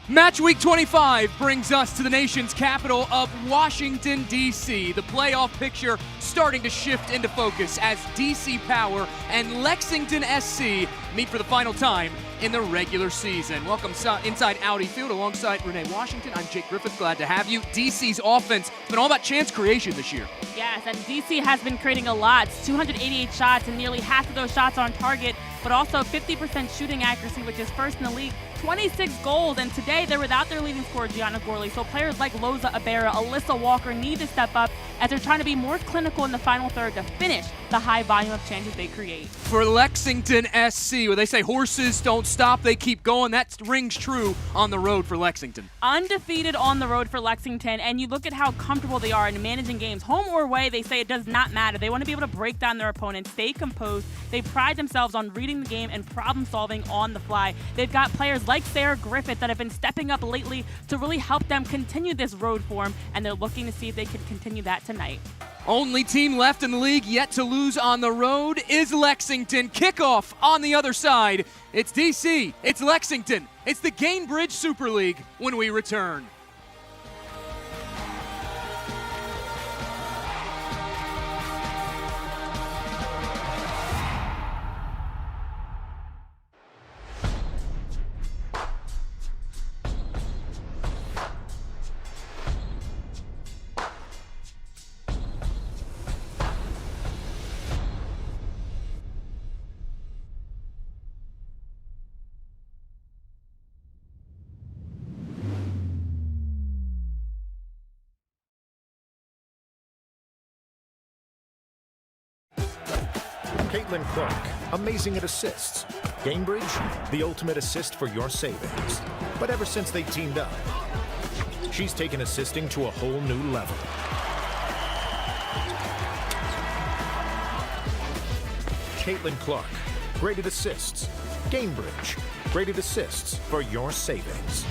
Match week 25 brings us to the nation's capital of Washington, D.C. The playoff picture starting to shift into focus as D.C. Power and Lexington SC meet for the final time in the regular season. Welcome inside Audi Field alongside Renee Washington. I'm Jake Griffith, glad to have you. D.C.'s offense has been all about chance creation this year. Yes, and D.C. has been creating a lot. 288 shots, and nearly half of those shots on target, but also 50% shooting accuracy, which is first in the league. 26 goals, and today they're without their leading scorer, Gianna Gorley. So players like Loza Abera, Alyssa Walker need to step up as they're trying to be more clinical in the final third to finish the high volume of chances they create. For Lexington SC, where they say horses don't stop, they keep going, that rings true on the road for Lexington. Undefeated on the road for Lexington, and you look at how comfortable they are in managing games. Home or away, they say it does not matter. They want to be able to break down their opponents, stay composed. They pride themselves on reading the game and problem solving on the fly. They've got players like Sarah Griffith that have been stepping up lately to really help them continue this road form, and they're looking to see if they can continue that tonight. Only team left in the league yet to lose on the road is Lexington. Kickoff on the other side. It's DC, it's Lexington, it's the Gainbridge Super League when we return. Clark, amazing at assists. Gainbridge, the ultimate assist for your savings. But ever since they teamed up, she's taken assisting to a whole new level. Clark, great at assists. Gainbridge, great at assists for your savings.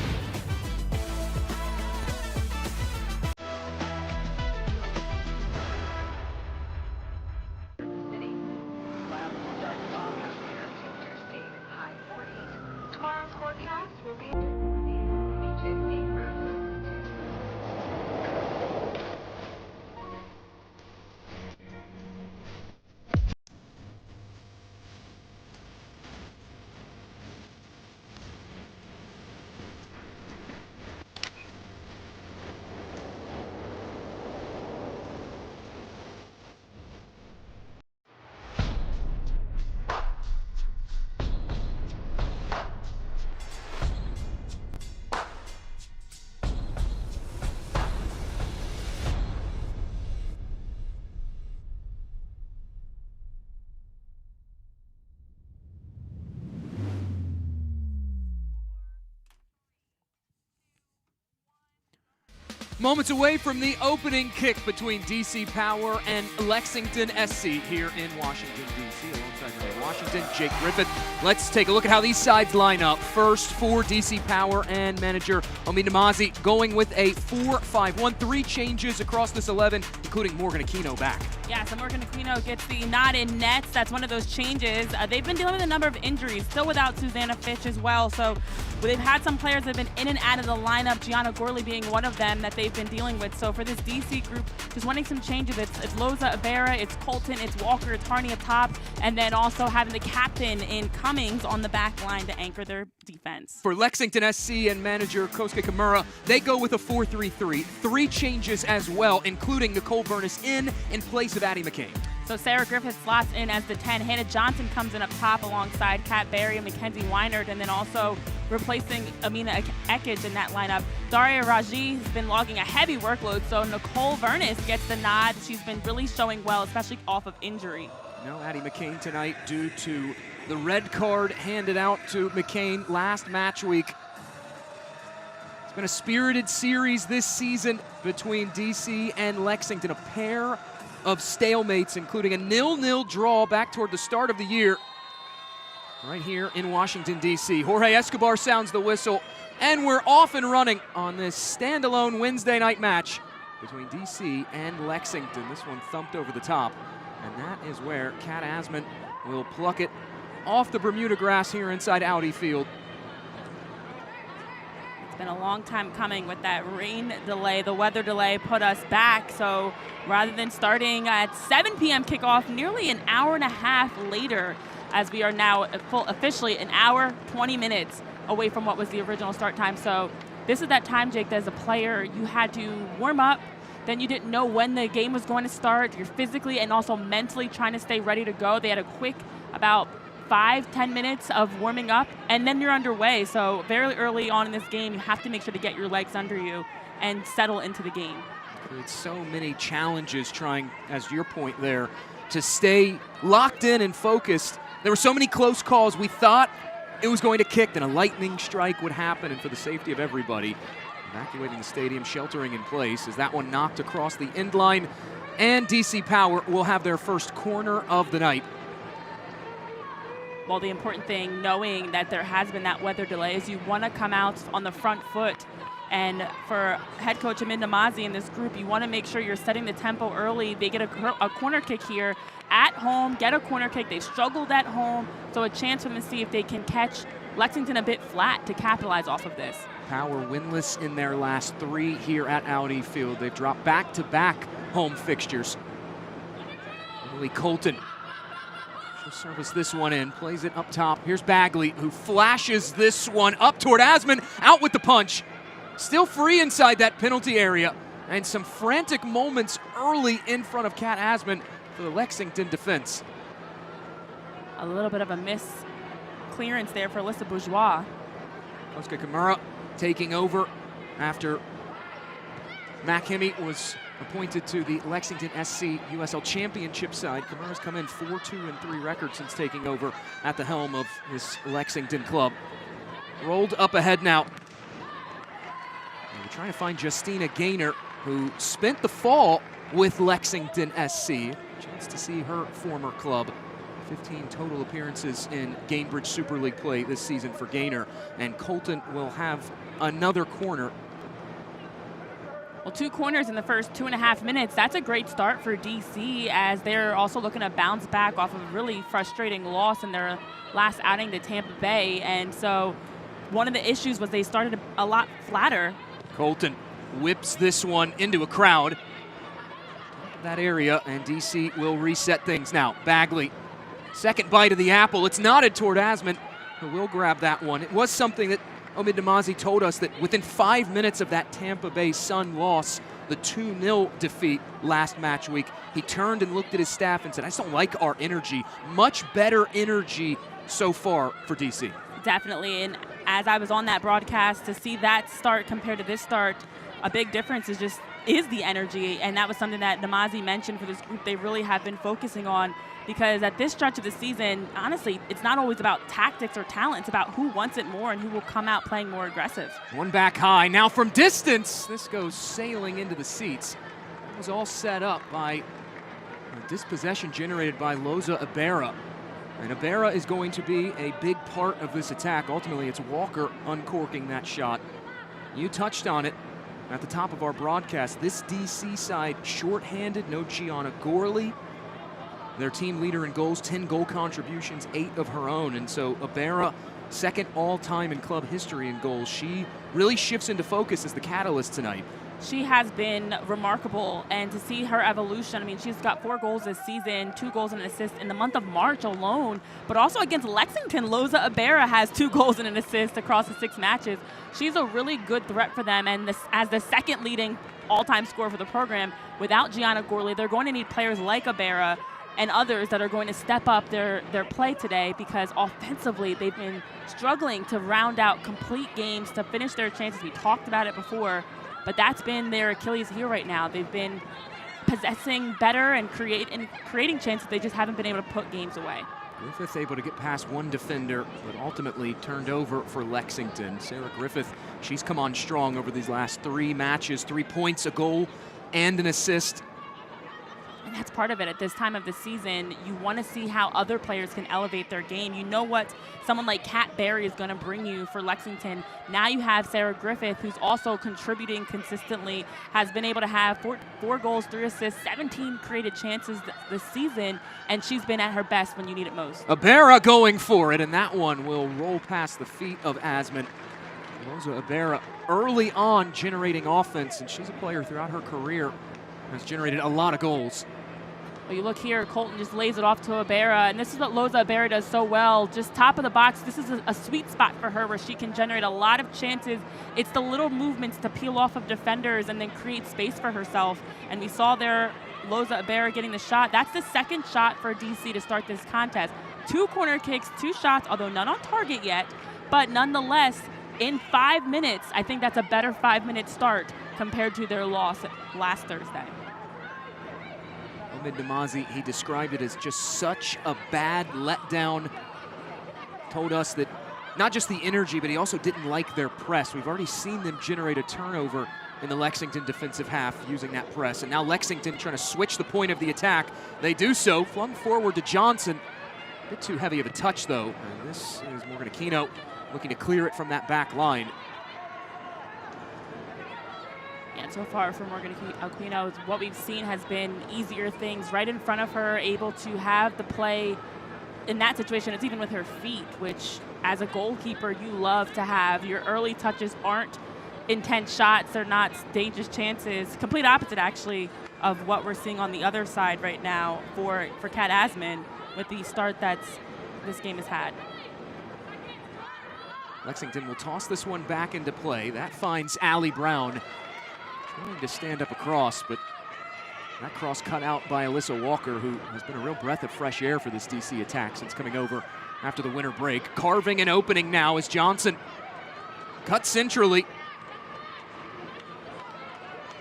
Moments away from the opening kick between DC Power and Lexington SC here in Washington, D.C. Alongside Renee Washington, Jake Griffith. Let's take a look at how these sides line up. First, for DC Power and manager Omi Namazi going with a 4-5-1. 3 changes across this 11, including Morgan Aquino back. Yeah, so Morgan Aquino gets the nod in nets. That's one of those changes. They've been dealing with a number of injuries, still without Susanna Fitch as well. So they've had some players that have been in and out of the lineup, Gianna Gorley being one of them that they've been dealing with. So for this DC group, just wanting some changes. It's Loza Abera, it's Colton, it's Walker, it's Harney up top, and then also having the captain in Cummings on the back line to anchor their defense. For Lexington SC and manager Kosuke Kimura, they go with a 4-3-3. 3 changes as well, including Nicole Burness in place of Addie McCain. So Sarah Griffith slots in as the 10. Hannah Johnson comes in up top alongside Kat Berry and Mackenzie Weinert, and then also replacing Amina Ekic in that lineup. Daria Raji has been logging a heavy workload, so Nicole Burness gets the nod. She's been really showing well, especially off of injury. No Addie McCain tonight due to the red card handed out to McCain last match week. It's been a spirited series this season between DC and Lexington, a pair of stalemates, including a 0-0 draw back toward the start of the year right here in Washington, D.C. Jorge Escobar sounds the whistle, and we're off and running on this standalone Wednesday night match between D.C. and Lexington. This one thumped over the top, and that is where Kat Asman will pluck it off the Bermuda grass here inside Audi Field. It's been a long time coming with that rain delay. The weather delay put us back. So rather than starting at 7 p.m. kickoff, nearly an hour and a half later, as we are now officially an hour, 20 minutes away from what was the original start time. So this is that time, Jake, that as a player, you had to warm up. Then you didn't know when the game was going to start. You're physically and also mentally trying to stay ready to go. They had a quick about 5-10 minutes of warming up, and then you're underway. So very early on in this game, you have to make sure to get your legs under you and settle into the game. It's so many challenges trying, as your point there, to stay locked in and focused. There were so many close calls. We thought it was going to kick, then a lightning strike would happen, and for the safety of everybody, evacuating the stadium, sheltering in place as that one knocked across the end line, and DC Power will have their first corner of the night. Well, the important thing, knowing that there has been that weather delay, is you want to come out on the front foot. And for head coach Amit Namazi and this group, you want to make sure you're setting the tempo early. They get a corner kick here at home, get a corner kick. They've struggled at home, so a chance for them to see if they can catch Lexington a bit flat to capitalize off of this. Power winless in their last 3 here at Audi Field. They've dropped back-to-back home fixtures. Emily Colton, she'll service this one in, plays it up top. Here's Bagley, who flashes this one up toward Asman, out with the punch. Still free inside that penalty area, and some frantic moments early in front of Kat Asman for the Lexington defense. A little bit of a miss clearance there for Alyssa Bourgeois. Oscar Kimura taking over after Mac Hemme was appointed to the Lexington SC USL Championship side. Kimura's come in 4-2-3 record since taking over at the helm of this Lexington club. Rolled up ahead now. And we're trying to find Justina Gaynor, who spent the fall with Lexington SC. Chance to see her former club. 15 total appearances in Gainbridge Super League play this season for Gaynor, and Colton will have another corner. Well, 2 corners in the first 2.5 minutes. That's a great start for DC, as they're also looking to bounce back off of a really frustrating loss in their last outing to Tampa Bay. And so one of the issues was they started a lot flatter. Colton whips this one into a crowd. That area, and DC will reset things now. Bagley, second bite of the apple. It's nodded toward Asman, who will grab that one. It was something that Amit Namazi told us, that within 5 minutes of that Tampa Bay Sun loss, the 2-0 defeat last match week, he turned and looked at his staff and said, I just don't like our energy. Much better energy so far for DC. Definitely, and as I was on that broadcast, to see that start compared to this start, a big difference is the energy, and that was something that Namazi mentioned for this group they really have been focusing on, because at this stretch of the season, honestly, it's not always about tactics or talent. It's about who wants it more and who will come out playing more aggressive. One back high. Now from distance, this goes sailing into the seats. It was all set up by a dispossession generated by Loza Ibarra. And Ibarra is going to be a big part of this attack. Ultimately, it's Walker uncorking that shot. You touched on it at the top of our broadcast. This DC side shorthanded, no Gianna Gorley. Their team leader in goals, 10 goal contributions, 8 of her own. And so Ibarra, second all-time in club history in goals. She really shifts into focus as the catalyst tonight. She has been remarkable, and to see her evolution, I mean, she's got 4 goals this season, 2 goals and an assist in the month of March alone, but also against Lexington, Loza Ibarra has 2 goals and an assist across the 6 matches. She's a really good threat for them, and as the second leading all-time scorer for the program, without Gianna Gorley, they're going to need players like Ibarra and others that are going to step up their play today, because offensively they've been struggling to round out complete games to finish their chances. We talked about it before, but that's been their Achilles heel right now. They've been possessing better and creating chances. They just haven't been able to put games away. Griffith able to get past one defender, but ultimately turned over for Lexington. Sarah Griffith, she's come on strong over these last 3 matches, 3 points, a goal, and an assist. And that's part of it. At this time of the season, you want to see how other players can elevate their game. You know what someone like Kat Berry is going to bring you for Lexington. Now you have Sarah Griffith, who's also contributing consistently, has been able to have 4 goals, 3 assists, 17 created chances this season, and she's been at her best when you need it most. Ibarra going for it, and that one will roll past the feet of Asman. Loza Ibarra early on generating offense, and she's a player throughout her career has generated a lot of goals. Well, you look here, Colton just lays it off to Ibarra, and this is what Loza Ibarra does so well. Just top of the box, this is a sweet spot for her where she can generate a lot of chances. It's the little movements to peel off of defenders and then create space for herself. And we saw there Loza Ibarra getting the shot. That's the second shot for DC to start this contest. 2 corner kicks, 2 shots, although none on target yet, but nonetheless, in 5 minutes, I think that's a better 5-minute start compared to their loss last Thursday. Omid Namazi, he described it as just such a bad letdown. Told us that not just the energy, but he also didn't like their press. We've already seen them generate a turnover in the Lexington defensive half using that press. And now Lexington trying to switch the point of the attack. They do so, flung forward to Johnson. A bit too heavy of a touch, though. And this is Morgan Aquino looking to clear it from that back line. And so far for Morgan Aquino, what we've seen has been easier things right in front of her, able to have the play in that situation. It's even with her feet, which as a goalkeeper, you love to have. Your early touches aren't intense shots. They're not dangerous chances. Complete opposite, actually, of what we're seeing on the other side right now for Kat Asman with the start that this game has had. Lexington will toss this one back into play. That finds Allie Brown. Trying to stand up across, but that cross cut out by Alyssa Walker, who has been a real breath of fresh air for this DC attack since coming over after the winter break. Carving an opening now as Johnson cuts centrally.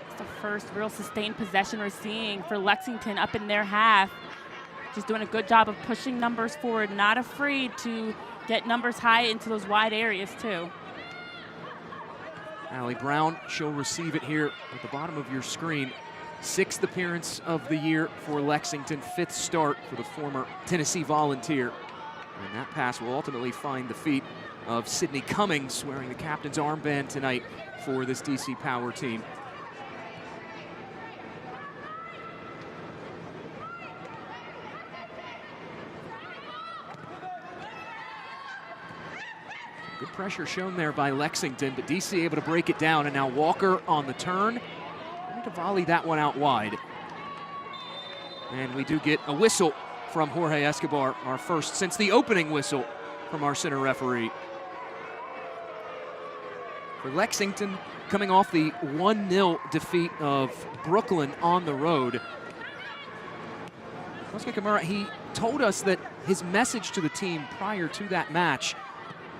It's the first real sustained possession we're seeing for Lexington up in their half. She's doing a good job of pushing numbers forward, not afraid to get numbers high into those wide areas too. Allie Brown, she'll receive it here at the bottom of your screen. 6th appearance of the year for Lexington, 5th start for the former Tennessee Volunteer. And that pass will ultimately find the feet of Sydney Cummings, wearing the captain's armband tonight for this DC Power team. Good pressure shown there by Lexington, but DC able to break it down, and now Walker on the turn. Going to volley that one out wide. And we do get a whistle from Jorge Escobar, our first since the opening whistle from our center referee. For Lexington, coming off the 1-0 defeat of Brooklyn on the road. Kosuke Kimura, he told us that his message to the team prior to that match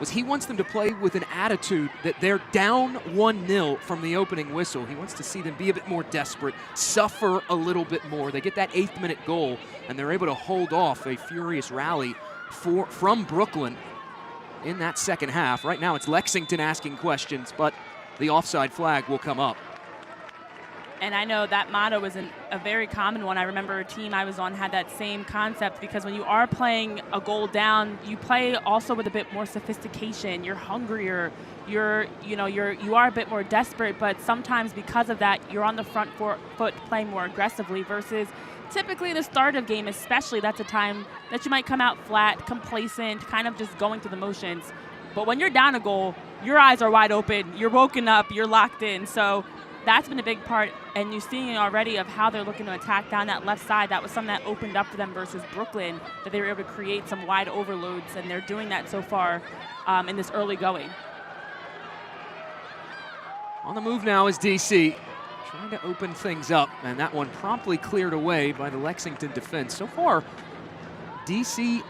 was he wants them to play with an attitude that they're down 1-0 from the opening whistle. He wants to see them be a bit more desperate, suffer a little bit more. They get that 8th minute goal, and they're able to hold off a furious rally from Brooklyn in that second half. Right now it's Lexington asking questions, but the offside flag will come up. And I know that motto was a very common one. I remember a team I was on had that same concept, because when you are playing a goal down, you play also with a bit more sophistication. You're hungrier. You are a bit more desperate, but sometimes because of that, you're on the front foot playing more aggressively versus typically the start of game, especially, that's a time that you might come out flat, complacent, kind of just going through the motions. But when you're down a goal, your eyes are wide open. You're woken up. You're locked in. So that's been a big part, and you're seeing it already of how they're looking to attack down that left side. That was something that opened up for them versus Brooklyn, that they were able to create some wide overloads, and they're doing that so far in this early going. On the move now is DC, trying to open things up, and that one promptly cleared away by the Lexington defense. So far, DC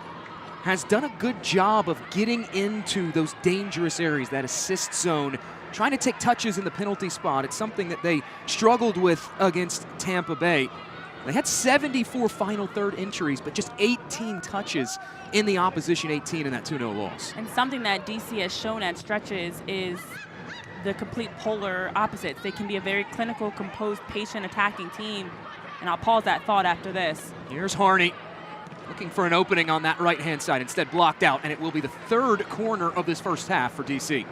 has done a good job of getting into those dangerous areas, that assist zone, trying to take touches in the penalty spot. It's something that they struggled with against Tampa Bay. They had 74 final third entries, but just 18 touches in the opposition 18 in that 2-0 loss. And something that DC has shown at stretches is the complete polar opposites. They can be a very clinical, composed, patient attacking team. And I'll pause that thought after this. Here's Harney looking for an opening on that right-hand side, instead blocked out, and it will be the 3rd corner of this first half for DC.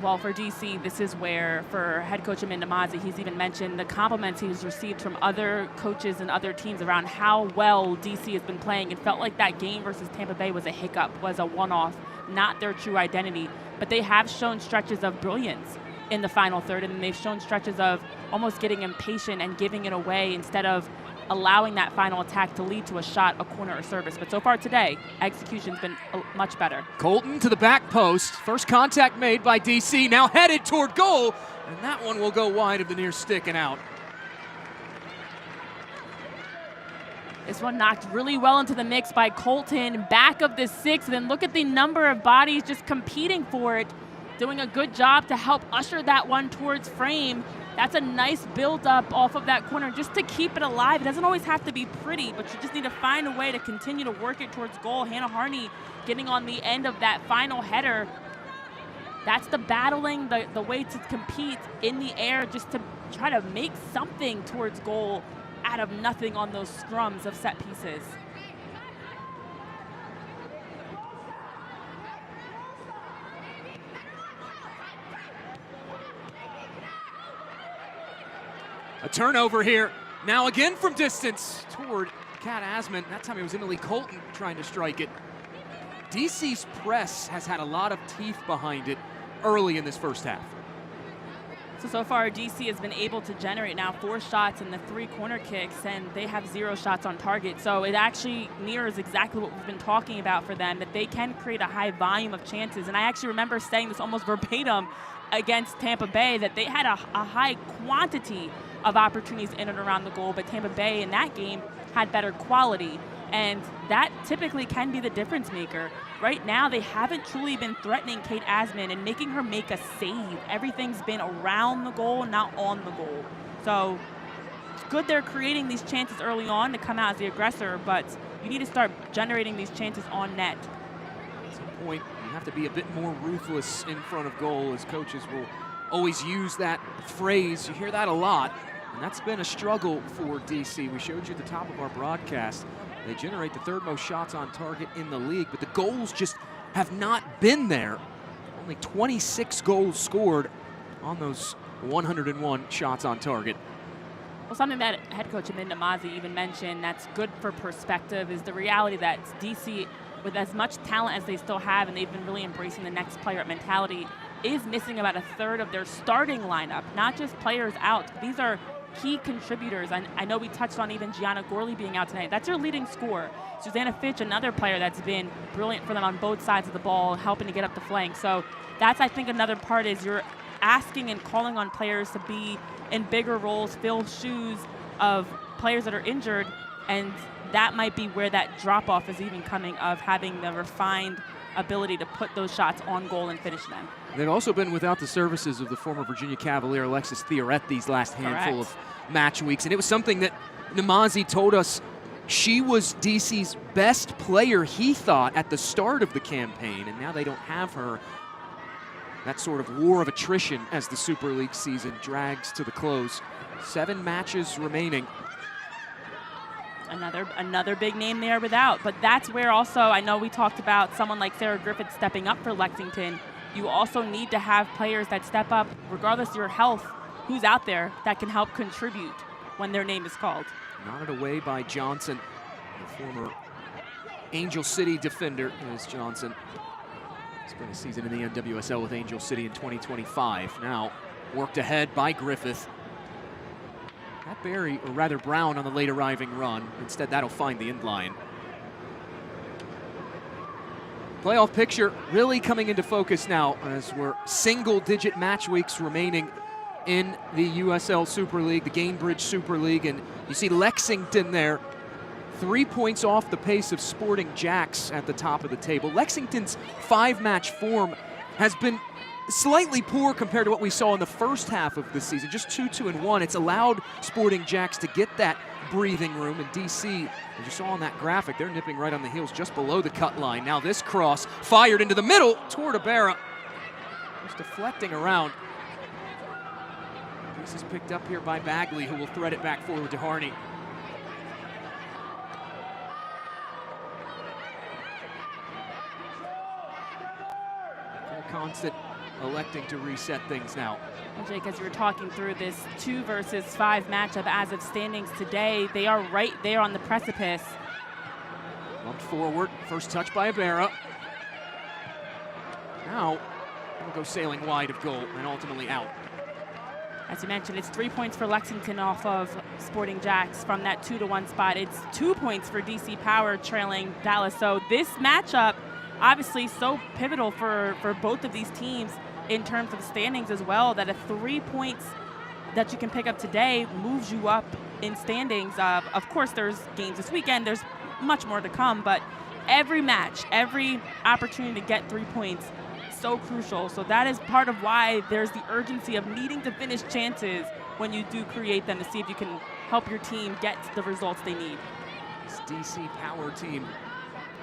Well, for DC, this is where, for head coach Amin Namazi, he's even mentioned the compliments he's received from other coaches and other teams around how well DC has been playing. It felt like that game versus Tampa Bay was a hiccup, was a one-off, not their true identity. But they have shown stretches of brilliance in the final third, and they've shown stretches of almost getting impatient and giving it away instead of allowing that final attack to lead to a shot, a corner, or service. But so far today, execution's been much better. Colton to the back post. First contact made by DC, now headed toward goal, and that one will go wide of the near stick and out. This one knocked really well into the mix by Colton, back of the 6, and then look at the number of bodies just competing for it, doing a good job to help usher that one towards frame. That's a nice build-up off of that corner just to keep it alive. It doesn't always have to be pretty, but you just need to find a way to continue to work it towards goal. Hannah Harney getting on the end of that final header. That's the battling, the way to compete in the air just to try to make something towards goal out of nothing on those scrums of set pieces. A turnover here. Now again from distance toward Kat Asman. That time it was Emily Colton trying to strike it. DC's press has had a lot of teeth behind it early in this first half. So far, DC has been able to generate now 4 shots in the 3 corner kicks, and they have 0 shots on target. So it actually mirrors exactly what we've been talking about for them, that they can create a high volume of chances. And I actually remember saying this almost verbatim against Tampa Bay, that they had a high quantity of opportunities in and around the goal, but Tampa Bay in that game had better quality, and that typically can be the difference maker. Right now, they haven't truly been threatening Kate Asman and making her make a save. Everything's been around the goal, not on the goal. So it's good they're creating these chances early on to come out as the aggressor, but you need to start generating these chances on net. At some point, you have to be a bit more ruthless in front of goal, as coaches will always use that phrase. You hear that a lot. And that's been a struggle for DC. We showed you at the top of our broadcast. They generate the 3rd most shots on target in the league, but the goals just have not been there. Only 26 goals scored on those 101 shots on target. Well, something that head coach Amin Namazi even mentioned that's good for perspective is the reality that DC, with as much talent as they still have, and they've been really embracing the next player mentality, is missing about 1/3 of their starting lineup, not just players out. These are key contributors. I know we touched on even Gianna Gorley being out tonight. That's your leading scorer. Susanna Fitch, another player that's been brilliant for them on both sides of the ball, helping to get up the flank. So that's, I think, another part is you're asking and calling on players to be in bigger roles, fill shoes of players that are injured, and that might be where that drop-off is even coming, of having the refined ability to put those shots on goal and finish them. They've also been without the services of the former Virginia Cavalier Alexis Theoret these last handful of match weeks, and it was something that Namazi told us she was DC's best player, he thought, at the start of the campaign, and now they don't have her. That sort of war of attrition as the Super League season drags to the close. 7 matches remaining. Another big name there without, but that's where also, I know we talked about someone like Sarah Griffith stepping up for Lexington. You also need to have players that step up, regardless of your health, who's out there that can help contribute when their name is called. Knotted away by Johnson, the former Angel City defender, as Johnson spent a season in the NWSL with Angel City in 2025. Now worked ahead by Griffith. Pat Barry, or rather Brown, on the late arriving run. Instead, that'll find the end line. Playoff picture really coming into focus now as we're single-digit match weeks remaining in the USL Super League, the Gainbridge Super League, and you see Lexington there, 3 points off the pace of Sporting Jacks at the top of the table. Lexington's 5-match form has been slightly poor compared to what we saw in the first half of the season, just 2-2-1. It's allowed Sporting Jacks to get that breathing room, and DC, as you saw on that graphic, they're nipping right on the heels just below the cut line. Now this cross fired into the middle toward Ibarra. Just deflecting around. This is picked up here by Bagley, who will thread it back forward to Harney. Constant electing to reset things now. Well, Jake, as you were talking through this 2 versus 5 matchup as of standings today, they are right there on the precipice. Bumped forward, first touch by Ibarra. Now, it'll go sailing wide of goal and ultimately out. As you mentioned, it's 3 points for Lexington off of Sporting Jacks from that 2-1 spot. It's 2 points for DC Power trailing Dallas. So this matchup, obviously so pivotal for both of these teams in terms of standings as well, that a 3 points that you can pick up today moves you up in standings. Of course, there's games this weekend. There's much more to come, but every match, every opportunity to get 3 points, so crucial. So that is part of why there's the urgency of needing to finish chances when you do create them, to see if you can help your team get the results they need. This DC Power team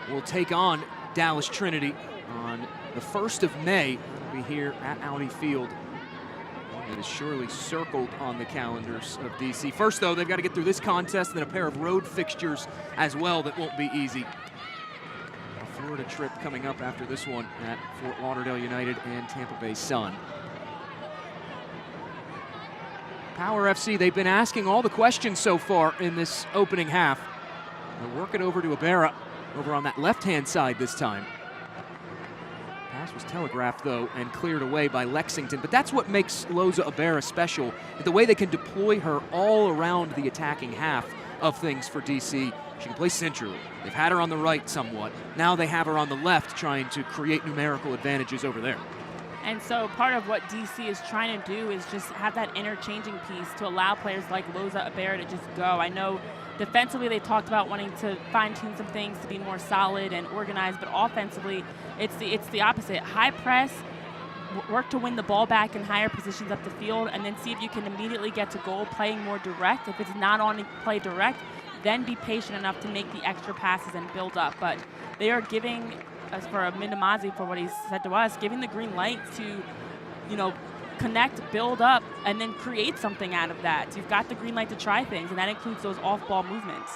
will take on Dallas Trinity on the 1st of May. It'll be here at Audi Field. It is surely circled on the calendars of DC. First, though, they've got to get through this contest and then a pair of road fixtures as well that won't be easy. A Florida trip coming up after this one at Fort Lauderdale United and Tampa Bay Sun. Power FC, they've been asking all the questions so far in this opening half. They'll work it over to Ibarra, over on that left-hand side this time. Pass was telegraphed, though, and cleared away by Lexington. But that's what makes Loza Ibarra special, the way they can deploy her all around the attacking half of things for DC. She can play centrally. They've had her on the right somewhat. Now they have her on the left, trying to create numerical advantages over there. And so part of what DC is trying to do is just have that interchanging piece to allow players like Loza Ibarra to just go. I know defensively they talked about wanting to fine-tune some things to be more solid and organized, but offensively it's the opposite. High press, work to win the ball back in higher positions up the field, and then see if you can immediately get to goal playing more direct. If it's not on play direct, then be patient enough to make the extra passes and build up. But they are giving, as for Minamazi, for what he said to us, giving the green light to, connect, build up, and then create something out of that. So you've got the green light to try things, and that includes those off-ball movements.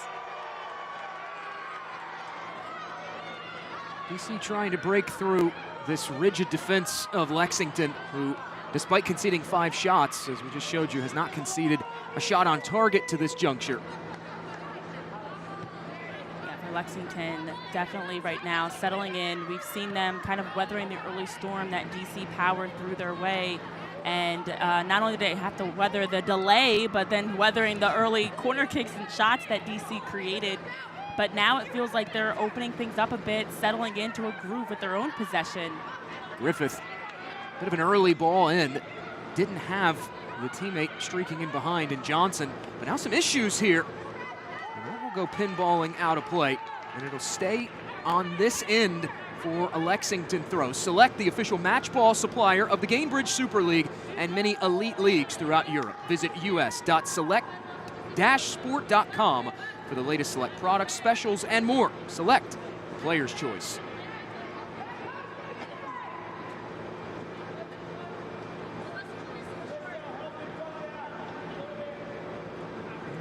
DC trying to break through this rigid defense of Lexington, who, despite conceding 5 shots, as we just showed you, has not conceded a shot on target to this juncture. Lexington definitely right now settling in. We've seen them kind of weathering the early storm that DC Power threw their way. And not only did they have to weather the delay, but then weathering the early corner kicks and shots that DC created. But now it feels like they're opening things up a bit, settling into a groove with their own possession. Griffith, bit of an early ball in. Didn't have the teammate streaking in behind in Johnson. But now some issues here. Go pinballing out of play, and it'll stay on this end for a Lexington throw. Select, the official match ball supplier of the Gainbridge Super League and many elite leagues throughout Europe. Visit us.select-sport.com for the latest Select products, specials, and more. Select, the player's choice.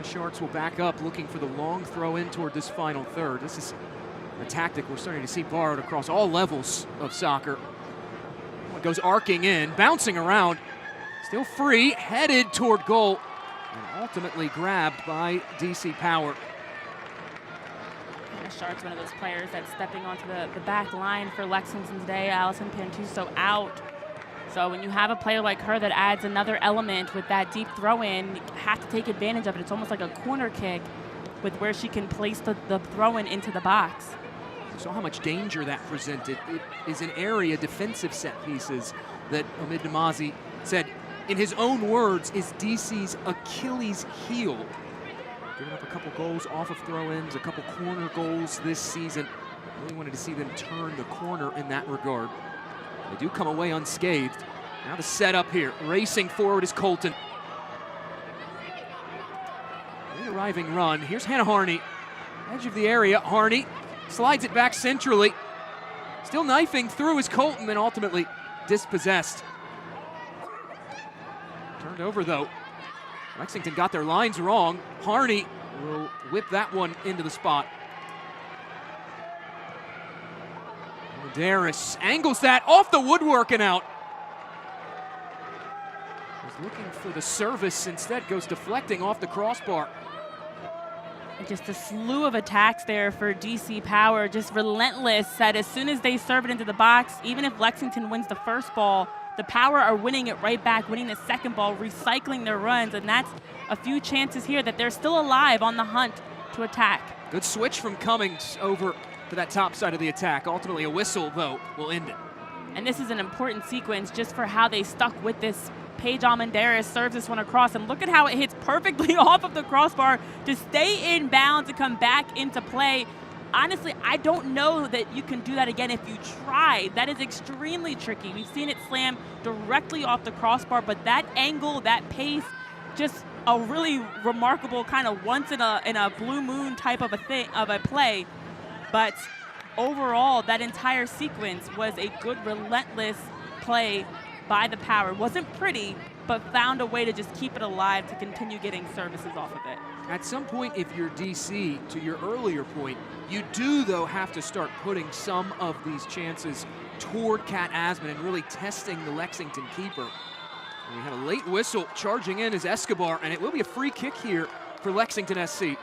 Sharks will back up, looking for the long throw in toward this final third. This is a tactic we're starting to see borrowed across all levels of soccer. It goes arcing in, bouncing around, still free, headed toward goal, and ultimately grabbed by DC Power. And the Sharks, one of those players that's stepping onto the back line for Lexington today. Allison Pantuso out. So when you have a player like her that adds another element with that deep throw-in, you have to take advantage of it. It's almost like a corner kick with where she can place the throw-in into the box. You saw how much danger that presented. It is an area, defensive set pieces, that Omid Namazi said, in his own words, is DC's Achilles heel. Giving up a couple goals off of throw-ins, a couple corner goals this season. Really wanted to see them turn the corner in that regard. They do come away unscathed. Now the setup here. Racing forward is Colton. The arriving run. Here's Hannah Harney. Edge of the area. Harney slides it back centrally. Still knifing through is Colton, and ultimately dispossessed. Turned over, though. Lexington got their lines wrong. Harney will whip that one into the spot. Darris angles that off the woodwork and out. He's looking for the service, instead goes deflecting off the crossbar. And just a slew of attacks there for DC Power, just relentless. That as soon as they serve it into the box, even if Lexington wins the first ball, the Power are winning it right back, winning the second ball, recycling their runs, and that's a few chances here that they're still alive on the hunt to attack. Good switch from Cummings over to that top side of the attack. Ultimately, a whistle, though, will end it. And this is an important sequence just for how they stuck with this. Paige Almendarez serves this one across, and look at how it hits perfectly off of the crossbar to stay in bounds and come back into play. Honestly, I don't know that you can do that again if you try. That is extremely tricky. We've seen it slam directly off the crossbar, but that angle, that pace, just a really remarkable kind of once in a blue moon type of a play. But overall, that entire sequence was a good, relentless play by the Power. It wasn't pretty, but found a way to just keep it alive to continue getting services off of it. At some point, if you're DC, to your earlier point, you do, though, have to start putting some of these chances toward Kat Asman and really testing the Lexington keeper. And we had a late whistle. Charging in is Escobar, and it will be a free kick here for Lexington SC.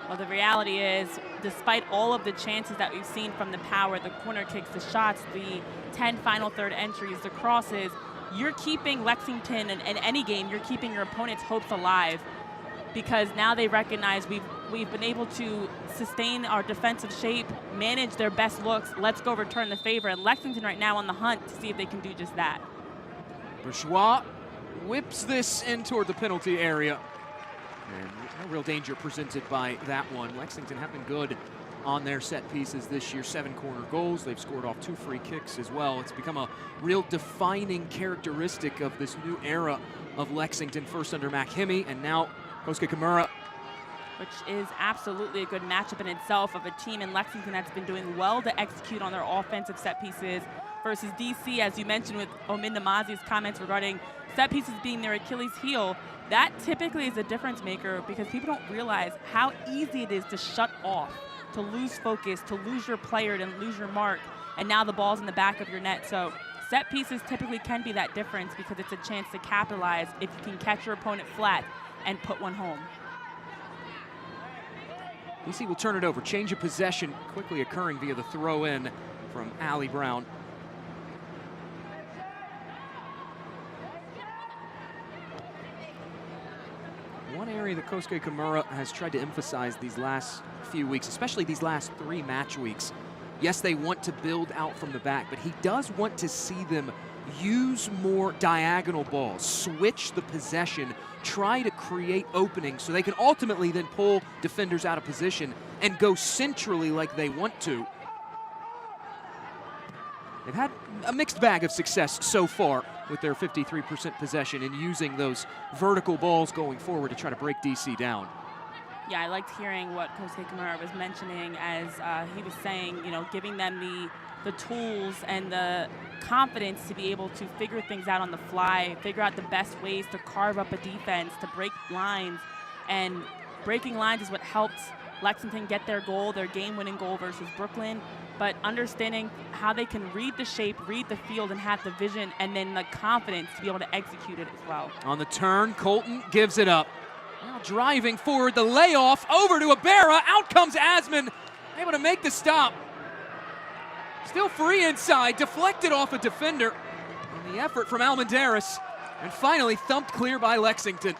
Well, the reality is, despite all of the chances that we've seen from the Power, the corner kicks, the shots, the 10 final third entries, the crosses, you're keeping Lexington in any game, you're keeping your opponent's hopes alive, because now they recognize we've been able to sustain our defensive shape, manage their best looks. Let's go return the favor. And Lexington right now on the hunt to see if they can do just that. Bourgeois whips this in toward the penalty area. And no real danger presented by that one. Lexington have been good on their set pieces this year. 7 corner goals. They've scored off 2 free kicks as well. It's become a real defining characteristic of this new era of Lexington, first under Mac Hemme, and now Kosuke Kimura. Which is absolutely a good matchup in itself of a team in Lexington that's been doing well to execute on their offensive set pieces versus DC, as you mentioned with Omin Namazi's comments regarding set pieces being their Achilles heel. That typically is a difference maker because people don't realize how easy it is to shut off, to lose focus, to lose your player, to lose your mark, and now the ball's in the back of your net. So set pieces typically can be that difference because it's a chance to capitalize if you can catch your opponent flat and put one home. DC will turn it over. Change of possession quickly occurring via the throw-in from Allie Brown. One area that Kosuke Kimura has tried to emphasize these last few weeks, especially these last 3 match weeks. Yes, they want to build out from the back, but he does want to see them use more diagonal balls, switch the possession, try to create openings so they can ultimately then pull defenders out of position and go centrally like they want to. They've had a mixed bag of success so far with their 53% possession and using those vertical balls going forward to try to break DC down. Yeah, I liked hearing what Kosuke Kimura was mentioning as he was saying, you know, giving them the tools and the confidence to be able to figure things out on the fly, figure out the best ways to carve up a defense, to break lines. And breaking lines is what helped Lexington get their goal, their game-winning goal versus Brooklyn. But understanding how they can read the shape, read the field, and have the vision, and then the confidence to be able to execute it as well. On the turn, Colton gives it up. Now driving forward, the layoff over to Ibarra. Out comes Asman, able to make the stop. Still free inside, deflected off a defender. And the effort from Almendarez, and finally thumped clear by Lexington.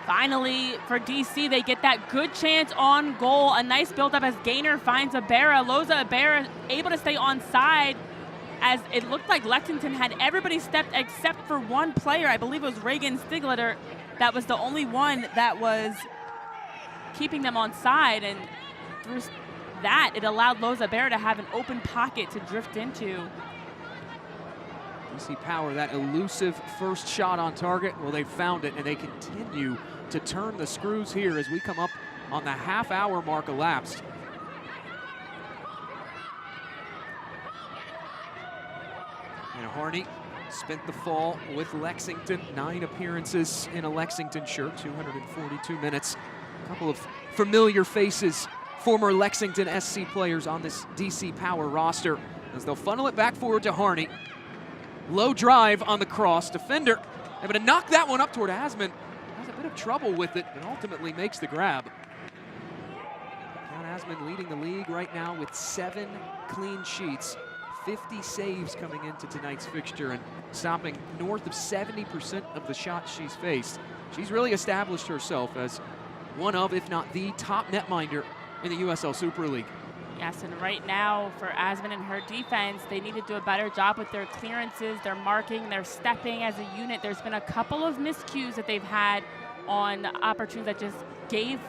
Finally, for DC, they get that good chance on goal. A nice build-up as Gaynor finds Ibarra. Loza Ibarra able to stay onside as it looked like Lexington had everybody stepped except for one player. I believe it was Reagan Stigleter. That was the only one that was keeping them onside. And through that, it allowed Loza Ibarra to have an open pocket to drift into. DC Power, that elusive first shot on target. Well, they found it, and they continue to turn the screws here as we come up on the half-hour mark elapsed. And Harney spent the fall with Lexington. 9 appearances in a Lexington shirt, 242 minutes. A couple of familiar faces, former Lexington SC players on this DC Power roster as they'll funnel it back forward to Harney. Low drive on the cross. Defender able to knock that one up toward Asman. Has a bit of trouble with it, but ultimately makes the grab. Kat Asman leading the league right now with 7 clean sheets. 50 saves coming into tonight's fixture and stopping north of 70% of the shots she's faced. She's really established herself as one of, if not the top netminder in the USL Super League. Yes, and right now for Asman and her defense, they need to do a better job with their clearances, their marking, their stepping as a unit. There's been a couple of miscues that they've had on opportunities that just gave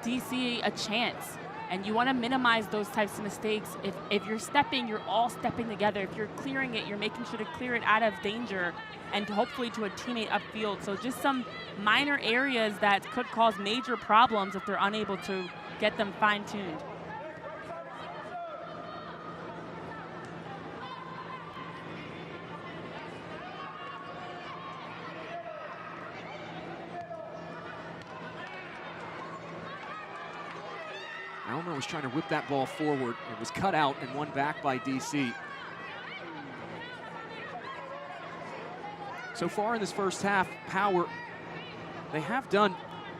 DC a chance. And you want to minimize those types of mistakes. If you're stepping, you're all stepping together. If you're clearing it, you're making sure to clear it out of danger and hopefully to a teammate upfield. So just some minor areas that could cause major problems if they're unable to get them fine-tuned. Elmer was trying to whip that ball forward. It was cut out and won back by DC. So far in this first half, Power, they have done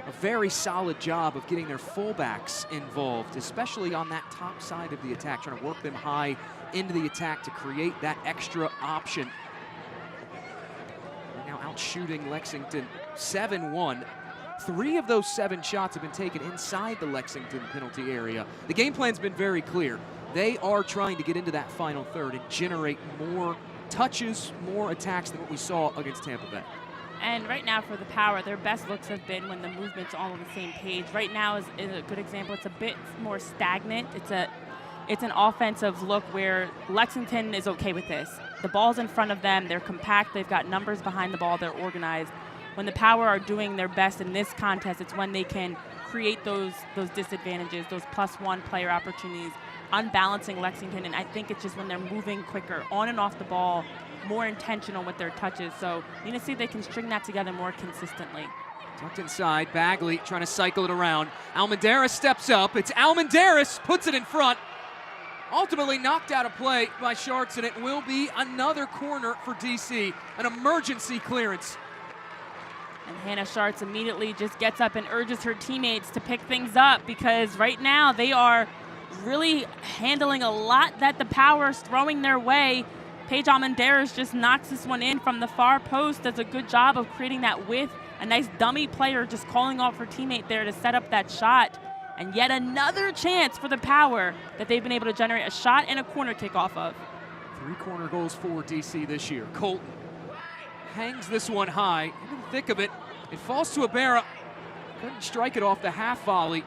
a very solid job of getting their fullbacks involved, especially on that top side of the attack, trying to work them high into the attack to create that extra option. They're now out shooting Lexington 7-1. 3 of those 7 shots have been taken inside the Lexington penalty area. The game plan's been very clear. They are trying to get into that final third and generate more touches, more attacks than what we saw against Tampa Bay. And right now for the Power, their best looks have been when the movement's all on the same page. Right now is a good example. It's a bit more stagnant. It's an offensive look where Lexington is okay with this. The ball's in front of them. They're compact. They've got numbers behind the ball. They're organized. When the Power are doing their best in this contest, it's when they can create those disadvantages, those +1 player opportunities, unbalancing Lexington. And I think it's just when they're moving quicker on and off the ball, more intentional with their touches. So you need to see if they can string that together more consistently. Tucked inside, Bagley trying to cycle it around. Almendaris steps up. It's Almendaris, puts it in front. Ultimately knocked out of play by Sharks, and it will be another corner for DC, an emergency clearance. And Hannah Schartz immediately just gets up and urges her teammates to pick things up, because right now they are really handling a lot that the Power is throwing their way. Paige Almendaris just knocks this one in from the far post, does a good job of creating that width. A nice dummy player just calling off her teammate there to set up that shot. And yet another chance for the Power that they've been able to generate a shot and a corner kick off of. 3 corner goals for DC this year. Colton hangs this one high, into the thick of it. It falls to Ibarra. Couldn't strike it off the half volley.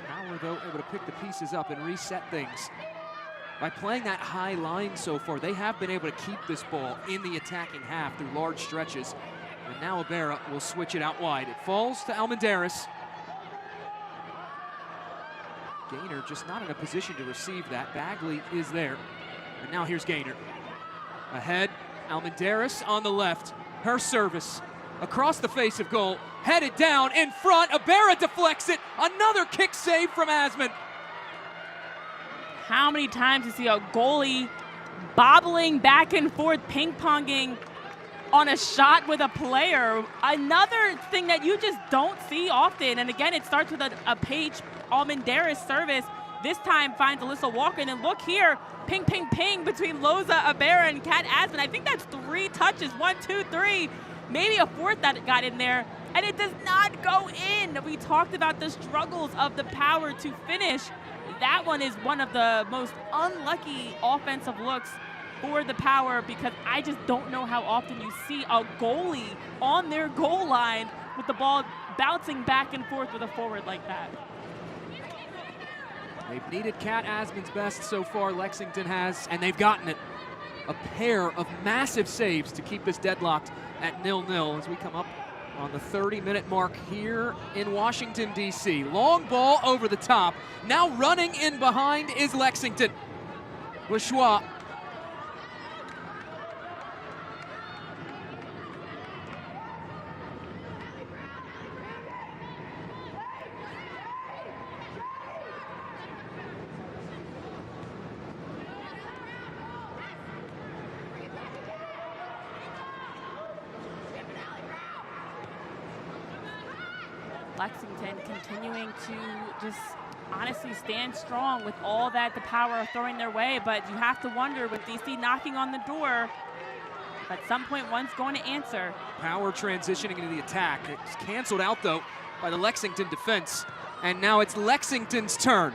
Power, though, able to pick the pieces up and reset things. By playing that high line so far, they have been able to keep this ball in the attacking half through large stretches. And now Ibarra will switch it out wide. It falls to Almendaris. Gaynor just not in a position to receive that. Bagley is there. And now here's Gaynor. Ahead, Almendaris on the left. Her service across the face of goal. Headed down in front. Ibarra deflects it. Another kick save from Asman. How many times you see a goalie bobbling back and forth, ping-ponging on a shot with a player? Another thing that you just don't see often. And again, it starts with a Paige Almendaris service. This time finds Alyssa Walker, and then look here, ping, ping, ping between Loza Ibarra and Kat Asman. I think that's 3 touches, 1, 2, 3, maybe a 4th that got in there, and it does not go in. We talked about the struggles of the Power to finish. That one is one of the most unlucky offensive looks for the Power, because I just don't know how often you see a goalie on their goal line with the ball bouncing back and forth with a forward like that. They've needed Kat Asman's best so far, Lexington has, and they've gotten it. A pair of massive saves to keep this deadlocked at 0-0 as we come up on the 30-minute mark here in Washington, D.C. Long ball over the top. Now running in behind is Lexington. Bourgeois. Lexington continuing to just honestly stand strong with all that the Power throwing their way, but you have to wonder with DC knocking on the door, if at some point one's going to answer. Power transitioning into the attack. It's canceled out though by the Lexington defense, and now it's Lexington's turn.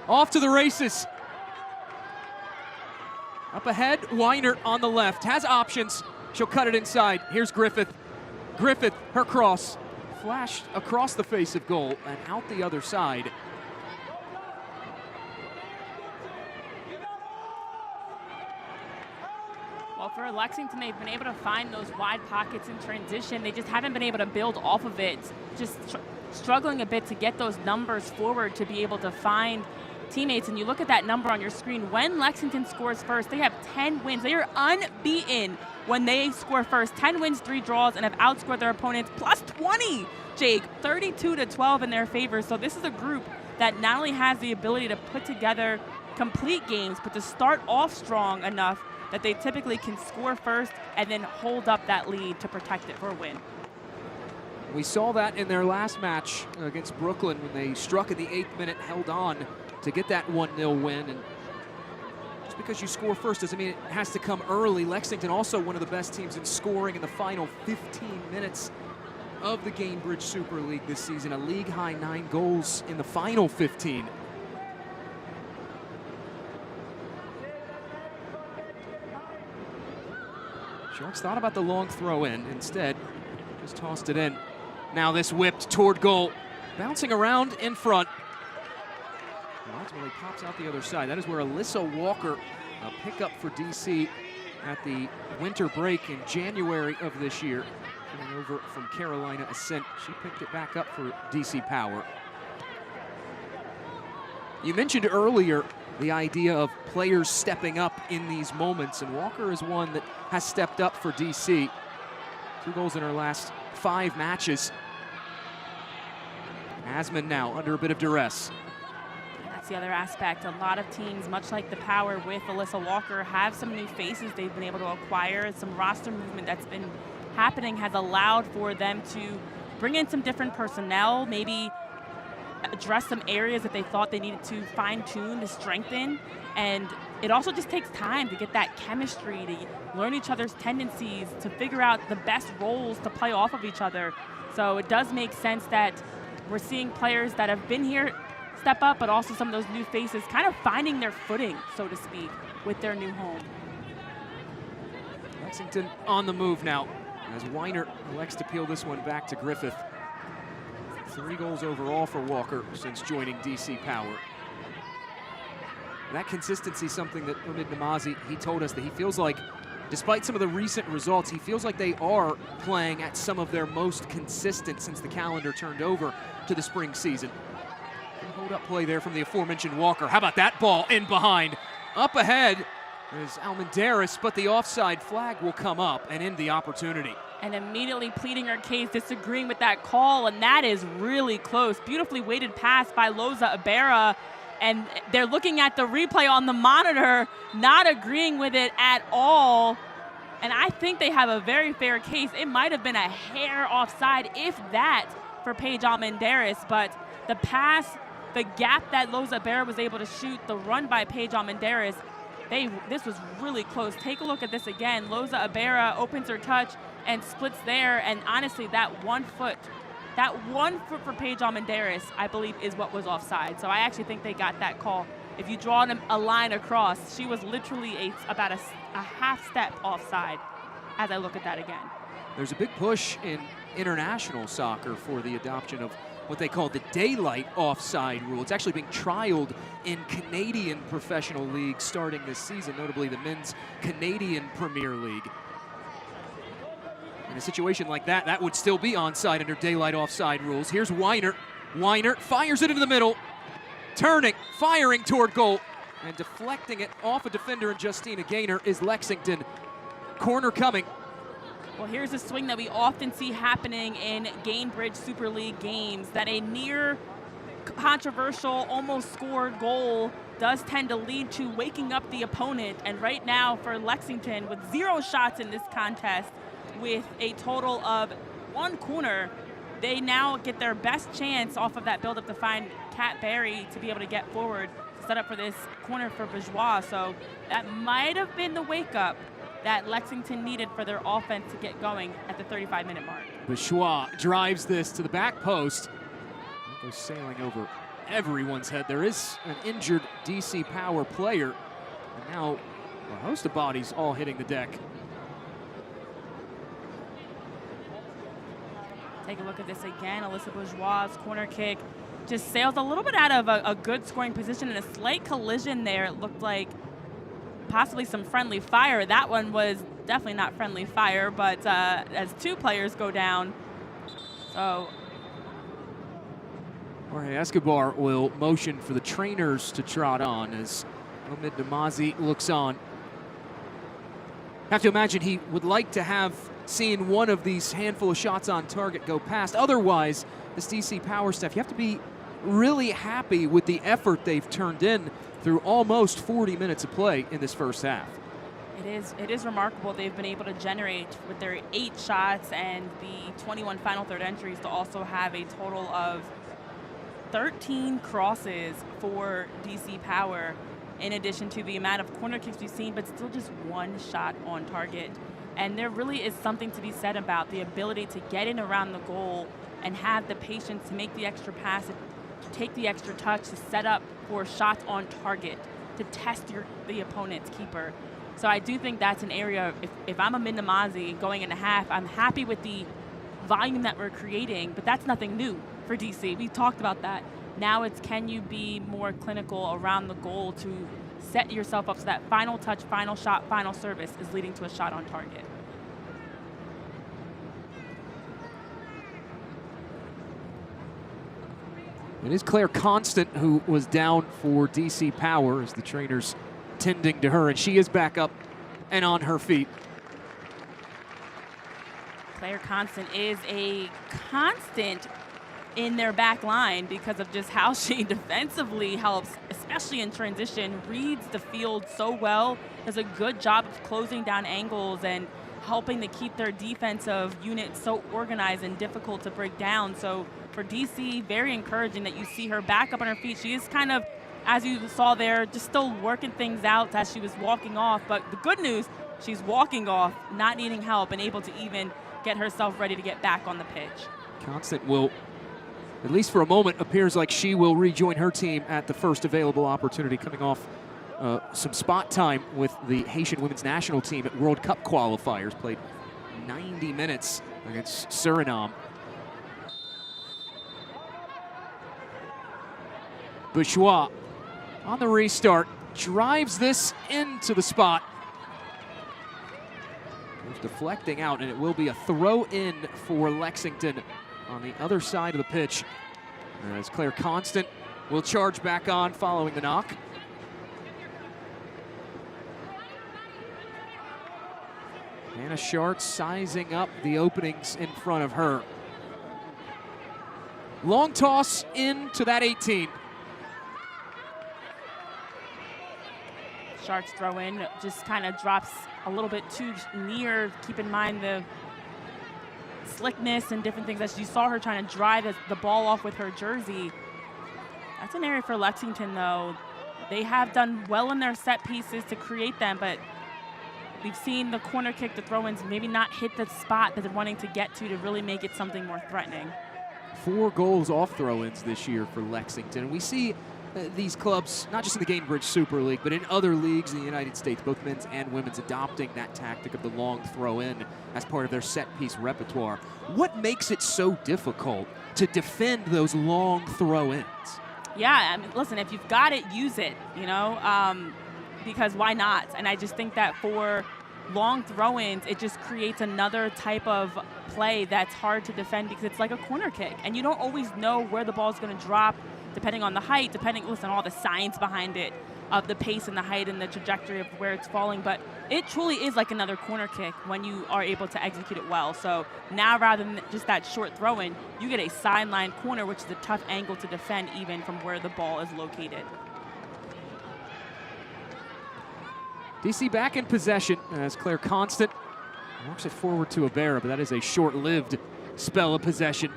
Off to the races. Up ahead, Weiner on the left, has options. She'll cut it inside. Here's Griffith. Griffith, her cross, flashed across the face of goal and out the other side. Well, for Lexington, they've been able to find those wide pockets in transition. They just haven't been able to build off of it. Just struggling a bit to get those numbers forward to be able to find teammates. And you look at that number on your screen. When Lexington scores first, they have 10 wins. They are unbeaten when they score first. 10 wins, 3 draws, and have outscored their opponents plus 20, Jake. 32-12 in their favor. So this is a group that not only has the ability to put together complete games, but to start off strong enough that they typically can score first and then hold up that lead to protect it for a win. We saw that in their last match against Brooklyn when they struck in the 8th minute, held on to get that 1-0 win. And just because you score first doesn't mean it has to come early. Lexington also one of the best teams in scoring in the final 15 minutes of the Gainbridge Super League this season. A league-high 9 goals in the final 15. Sharks thought about the long throw in. Instead, just tossed it in. Now this whipped toward goal. Bouncing around in front. And ultimately pops out the other side. That is where Alyssa Walker, a pickup for DC at the winter break in January of this year. Coming over from Carolina Ascent. She picked it back up for DC Power. You mentioned earlier the idea of players stepping up in these moments, and Walker is one that has stepped up for DC. 2 goals in her last 5 matches. Asman now under a bit of duress. That's the other aspect. A lot of teams, much like the Power with Alyssa Walker, have some new faces they've been able to acquire. Some roster movement that's been happening has allowed for them to bring in some different personnel, maybe address some areas that they thought they needed to fine-tune to strengthen. And it also just takes time to get that chemistry, to learn each other's tendencies, to figure out the best roles to play off of each other. So it does make sense that we're seeing players that have been here step up, but also some of those new faces kind of finding their footing, so to speak, with their new home. Lexington on the move now as Weiner elects to peel this one back to Griffith. 3 goals overall for Walker since joining DC Power. That consistency is something that Omid Namazi, he told us that he feels like, despite some of the recent results, he feels like they are playing at some of their most consistent since the calendar turned over to the spring season. Hold up play there from the aforementioned Walker. How about that ball in behind? Up ahead is Almendaris, but the offside flag will come up and end the opportunity. And immediately pleading her case, disagreeing with that call, and that is really close. Beautifully weighted pass by Loza Ibarra, and they're looking at the replay on the monitor, not agreeing with it at all. And I think they have a very fair case. It might have been a hair offside, if that, for Paige Almendaris, but the pass, the gap that Loza Ibarra was able to shoot, the run by Paige Almendaris, this was really close. Take a look at this again. Loza Ibarra opens her touch and splits there, and honestly, that 1 foot for Paige Almendaris, I believe, is what was offside. So I actually think they got that call. If you draw a line across, she was literally about a half step offside as I look at that again. There's a big push in international soccer for the adoption of what they call the daylight offside rule. It's actually being trialed in Canadian professional leagues starting this season, notably the Men's Canadian Premier League. In a situation like that, that would still be onside under daylight offside rules. Here's Weiner. Weiner fires it into the middle, turning, firing toward goal, and deflecting it off a defender and Justina Gaynor is Lexington. Corner coming. Well, here's a swing that we often see happening in Gainbridge Super League games, that a near controversial, almost scored goal does tend to lead to waking up the opponent. And right now for Lexington, with 0 shots in this contest, with a total of 1 corner, they now get their best chance off of that build-up to find Kat Berry to be able to get forward, set up for this corner for Bourgeois. So that might have been the wake-up that Lexington needed for their offense to get going at the 35-minute mark. Bourgeois drives this to the back post. It goes sailing over everyone's head. There is an injured DC Power player. And now a host of bodies all hitting the deck. Take a look at this again. Alyssa Bourgeois' corner kick just sails a little bit out of a good scoring position, and a slight collision there. It looked like possibly some friendly fire. That one was definitely not friendly fire, but as two players go down. So Jorge Escobar will motion for the trainers to trot on as Omid Namazi looks on. Have to imagine he would like to have seen one of these handful of shots on target go past. Otherwise, this DC Power staff, you have to be really happy with the effort they've turned in through almost 40 minutes of play in this first half. It is remarkable they've been able to generate with their 8 shots and the 21 final third entries to also have a total of 13 crosses for DC Power, in addition to the amount of corner kicks we've seen, but still just 1 shot on target. And there really is something to be said about the ability to get in around the goal and have the patience to make the extra pass, to take the extra touch, to set up for shots on target, to test the opponent's keeper. So I do think that's an area, if I'm a Omid Namazi going into half, I'm happy with the volume that we're creating, but that's nothing new for DC. We talked about that. Now it's, can you be more clinical around the goal to set yourself up so that final touch, final shot, final service is leading to a shot on target. It is Claire Constant who was down for DC Power as the trainers tending to her, and she is back up and on her feet. Claire Constant is a constant in their back line because of just how she defensively helps, especially in transition, reads the field so well, does a good job of closing down angles and helping to keep their defensive unit so organized and difficult to break down. So for DC, very encouraging that you see her back up on her feet. She is kind of, as you saw there, just still working things out as she was walking off. But the good news, she's walking off, not needing help, and able to even get herself ready to get back on the pitch. Constant will, at least for a moment, appears like she will rejoin her team at the first available opportunity, coming off some spot time with the Haitian women's national team at World Cup qualifiers. Played 90 minutes against Suriname. Bourgeois on the restart drives this into the spot. It's deflecting out, and it will be a throw in for Lexington on the other side of the pitch, as Claire Constant will charge back on following the knock. Hannah Sharp sizing up the openings in front of her. Long toss into that 18. Sharp's throw in just kind of drops a little bit too near. Keep in mind the slickness and different things that you saw her trying to drive the ball off with her jersey. That's an area for Lexington, though. They have done well in their set pieces to create them, but we've seen the corner kick, the throw-ins maybe not hit the spot that they're wanting to get to really make it something more threatening. 4 goals off throw-ins this year for Lexington. And we see these clubs, not just in the Gainbridge Super League, but in other leagues in the United States, both men's and women's, adopting that tactic of the long throw-in as part of their set-piece repertoire. What makes it so difficult to defend those long throw-ins? Yeah, I mean, listen, if you've got it, use it, you know, because why not? And I just think that for long throw-ins, it just creates another type of play that's hard to defend because it's like a corner kick, and you don't always know where the ball's going to drop, depending on the height, listen, all the science behind it, of the pace and the height and the trajectory of where it's falling, but it truly is like another corner kick when you are able to execute it well. So now rather than just that short throw-in, you get a sideline corner, which is a tough angle to defend even from where the ball is located. DC back in possession as Claire Constant works it forward to Ibarra, but that is a short-lived spell of possession.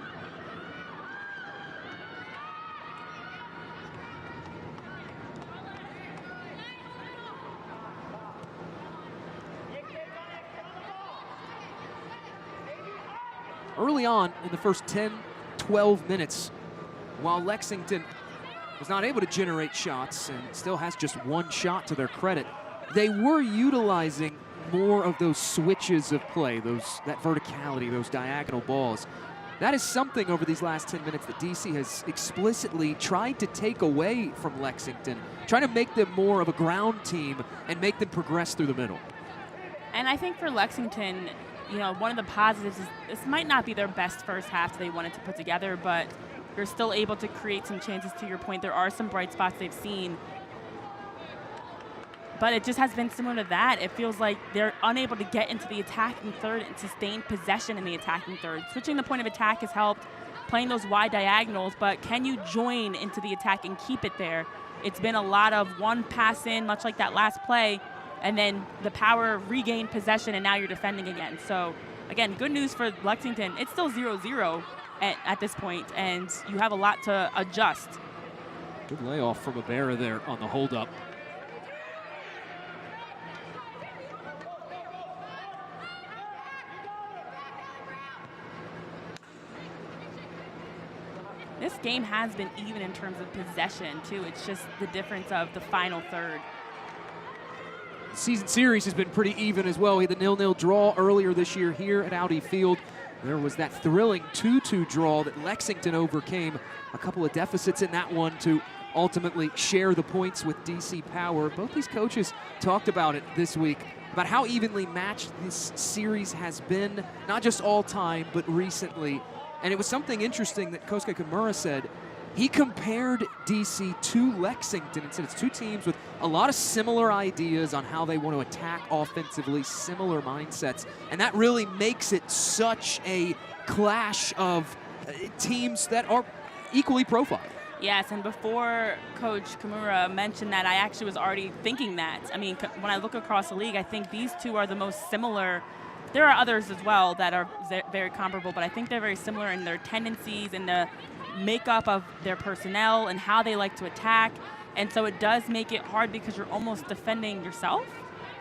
early on in the first 10, 12 minutes, while Lexington was not able to generate shots and still has just one shot to their credit, they were utilizing more of those switches of play, that verticality, those diagonal balls. That is something over these last 10 minutes that DC has explicitly tried to take away from Lexington, trying to make them more of a ground team and make them progress through the middle. And I think for Lexington, one of the positives is this might not be their best first half they wanted to put together, but you're still able to create some chances. To your point, there are some bright spots they've seen. But it just has been similar to that. It feels like they're unable to get into the attacking third and sustain possession in the attacking third. Switching the point of attack has helped, playing those wide diagonals, but can you join into the attack and keep it there? It's been a lot of one pass in, much like that last play, and then the power regain possession, and now you're defending again. So, again, good news for Lexington. It's still 0-0 at this point, and you have a lot to adjust. Good layoff from Ibarra there on the holdup. This game has been even in terms of possession, too. It's just the difference of the final third. The season series has been pretty even as well. We had the 0-0 draw earlier this year here at Audi Field. There was that thrilling 2-2 draw that Lexington overcame. A couple of deficits in that one to ultimately share the points with DC Power. Both these coaches talked about it this week, about how evenly matched this series has been, not just all time, but recently. And it was something interesting that Kosuke Kimura said. He compared DC to Lexington and said it's two teams with a lot of similar ideas on how they want to attack offensively, similar mindsets. And that really makes it such a clash of teams that are equally profiled. Yes, and before Coach Kimura mentioned that, I actually was already thinking that. I mean, when I look across the league, I think these two are the most similar. There are others as well that are very comparable, but I think they're very similar in their tendencies and the makeup of their personnel and how they like to attack. And so it does make it hard because you're almost defending yourself.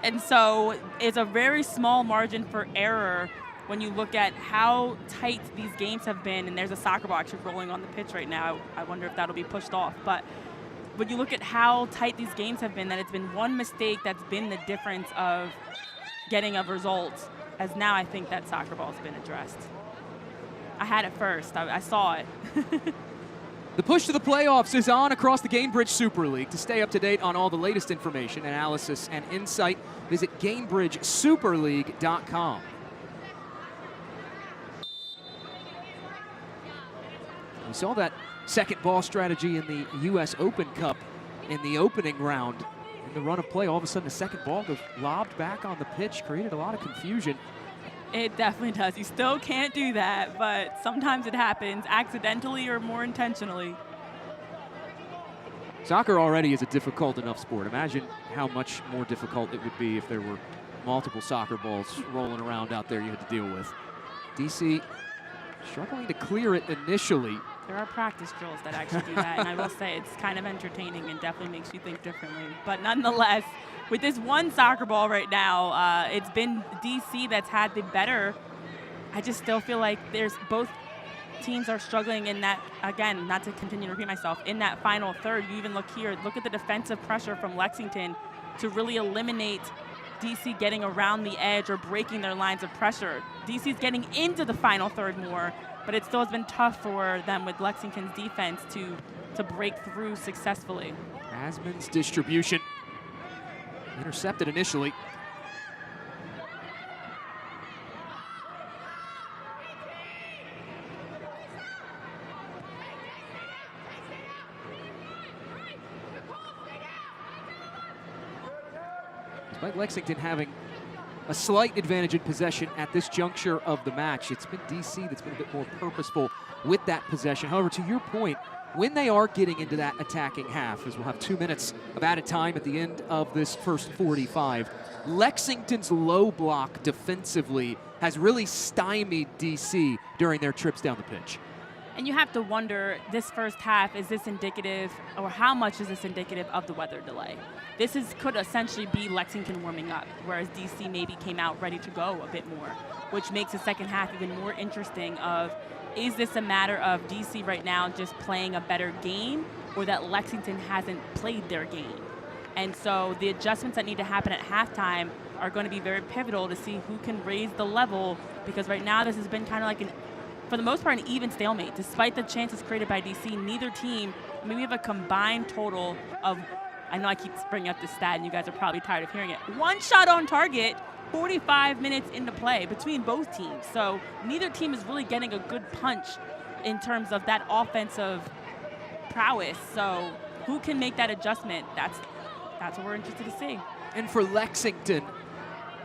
And so it's a very small margin for error when you look at how tight these games have been. And there's a soccer ball actually rolling on the pitch right now. I wonder if that'll be pushed off. But when you look at how tight these games have been, that it's been one mistake that's been the difference of getting a result. As now I think that soccer ball's been addressed. I had it first. I saw it. The push to the playoffs is on across the Gainbridge Super League. To stay up to date on all the latest information, analysis, and insight, visit GainbridgeSuperLeague.com. We saw that second ball strategy in the U.S. Open Cup in the opening round. In the run of play, all of a sudden the second ball goes lobbed back on the pitch, created a lot of confusion. It definitely does. You still can't do that, but sometimes it happens accidentally or more intentionally. Soccer already is a difficult enough sport. Imagine how much more difficult it would be if there were multiple soccer balls rolling around out there you had to deal with. DC struggling to clear it initially. There are practice drills that actually do that, and I will say it's kind of entertaining and definitely makes you think differently. But nonetheless, with this one soccer ball right now, it's been DC that's had the better. I just still feel like there's both teams are struggling in that, again, not to continue to repeat myself, in that final third. You even look here, look at the defensive pressure from Lexington to really eliminate DC getting around the edge or breaking their lines of pressure. DC's getting into the final third more, but it still has been tough for them with Lexington's defense to break through successfully. Asman's distribution intercepted initially. Despite Lexington having a slight advantage in possession at this juncture of the match, it's been DC that's been a bit more purposeful with that possession. However, to your point, when they are getting into that attacking half, as we'll have 2 minutes of added time at the end of this first 45, Lexington's low block defensively has really stymied DC during their trips down the pitch. And you have to wonder, this first half, is this indicative, or how much is this indicative of the weather delay? Could essentially be Lexington warming up, whereas DC maybe came out ready to go a bit more, which makes the second half even more interesting of, is this a matter of DC right now just playing a better game, or that Lexington hasn't played their game? And so the adjustments that need to happen at halftime are going to be very pivotal to see who can raise the level, because right now this has been kind of like for the most part, an even stalemate. Despite the chances created by DC, neither team, we have a combined total of, I know I keep bringing up this stat and you guys are probably tired of hearing it, 1 shot on target, 45 minutes into play between both teams. So neither team is really getting a good punch in terms of that offensive prowess. So who can make that adjustment? That's what we're interested to see. And for Lexington,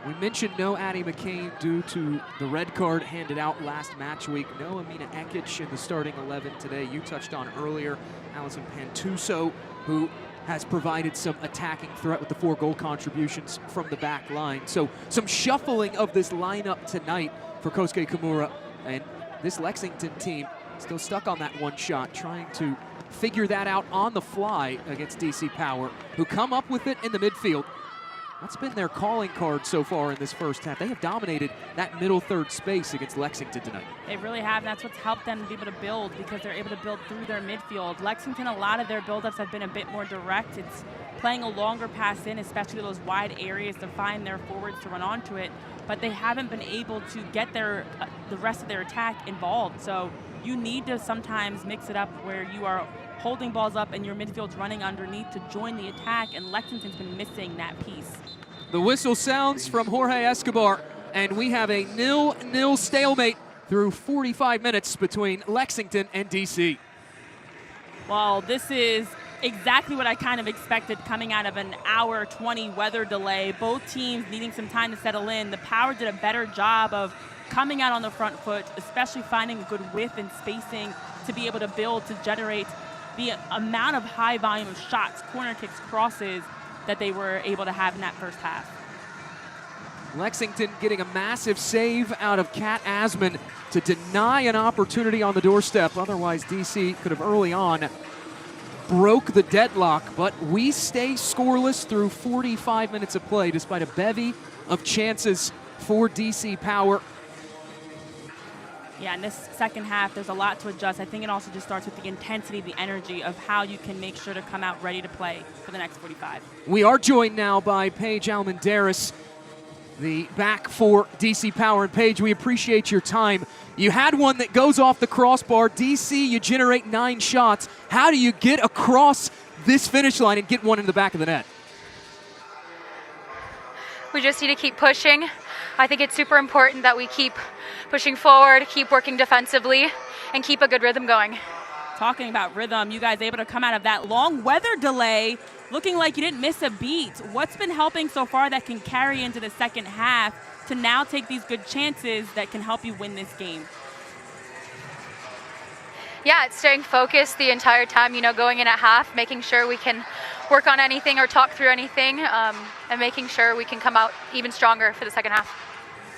we mentioned no Addie McCain due to the red card handed out last match week. No Amina Ekic in the starting 11 today. You touched on earlier Allison Pantuso, who has provided some attacking threat with the 4 goal contributions from the back line. So some shuffling of this lineup tonight for Kosuke Kimura. And this Lexington team still stuck on that 1 shot, trying to figure that out on the fly against DC Power, who come up with it in the midfield. That's been their calling card so far in this first half. They have dominated that middle third space against Lexington tonight. They really have, and that's what's helped them to be able to build, because they're able to build through their midfield. Lexington, a lot of their buildups have been a bit more direct. It's playing a longer pass in, especially those wide areas to find their forwards to run onto it, but they haven't been able to get the rest of their attack involved. So you need to sometimes mix it up where you are holding balls up and your midfield's running underneath to join the attack, and Lexington's been missing that piece. The whistle sounds from Jorge Escobar, and we have a 0-0 stalemate through 45 minutes between Lexington and DC. Well, this is exactly what I kind of expected coming out of an hour 20 weather delay. Both teams needing some time to settle in. The Power did a better job of coming out on the front foot, especially finding a good width and spacing to be able to build, to generate the amount of high volume of shots, corner kicks, crosses that they were able to have in that first half. Lexington getting a massive save out of Kat Asman to deny an opportunity on the doorstep. Otherwise, DC could have early on broke the deadlock, but we stay scoreless through 45 minutes of play despite a bevy of chances for DC Power. Yeah, in this second half, there's a lot to adjust. I think it also just starts with the intensity, the energy of how you can make sure to come out ready to play for the next 45. We are joined now by Paige Almendaris, the back for DC Power. And Paige, we appreciate your time. You had one that goes off the crossbar. DC, you generate 9 shots. How do you get across this finish line and get one in the back of the net? We just need to keep pushing. I think it's super important that we keep pushing forward, keep working defensively, and keep a good rhythm going. Talking about rhythm, you guys able to come out of that long weather delay looking like you didn't miss a beat. What's been helping so far that can carry into the second half to now take these good chances that can help you win this game? Yeah, it's staying focused the entire time, going in at half, making sure we can work on anything or talk through anything, and making sure we can come out even stronger for the second half.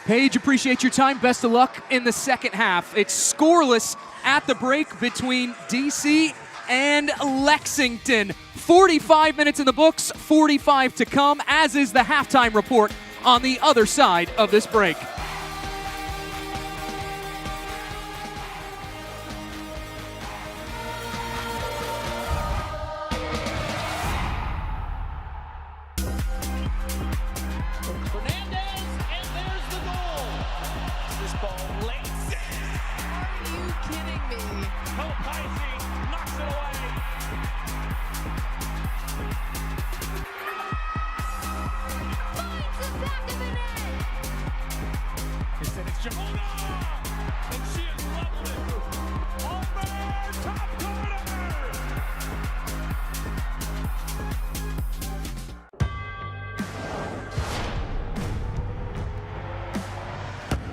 Paige, appreciate your time. Best of luck in the second half. It's scoreless at the break between DC and Lexington. 45 minutes in the books, 45 to come, as is the halftime report on the other side of this break.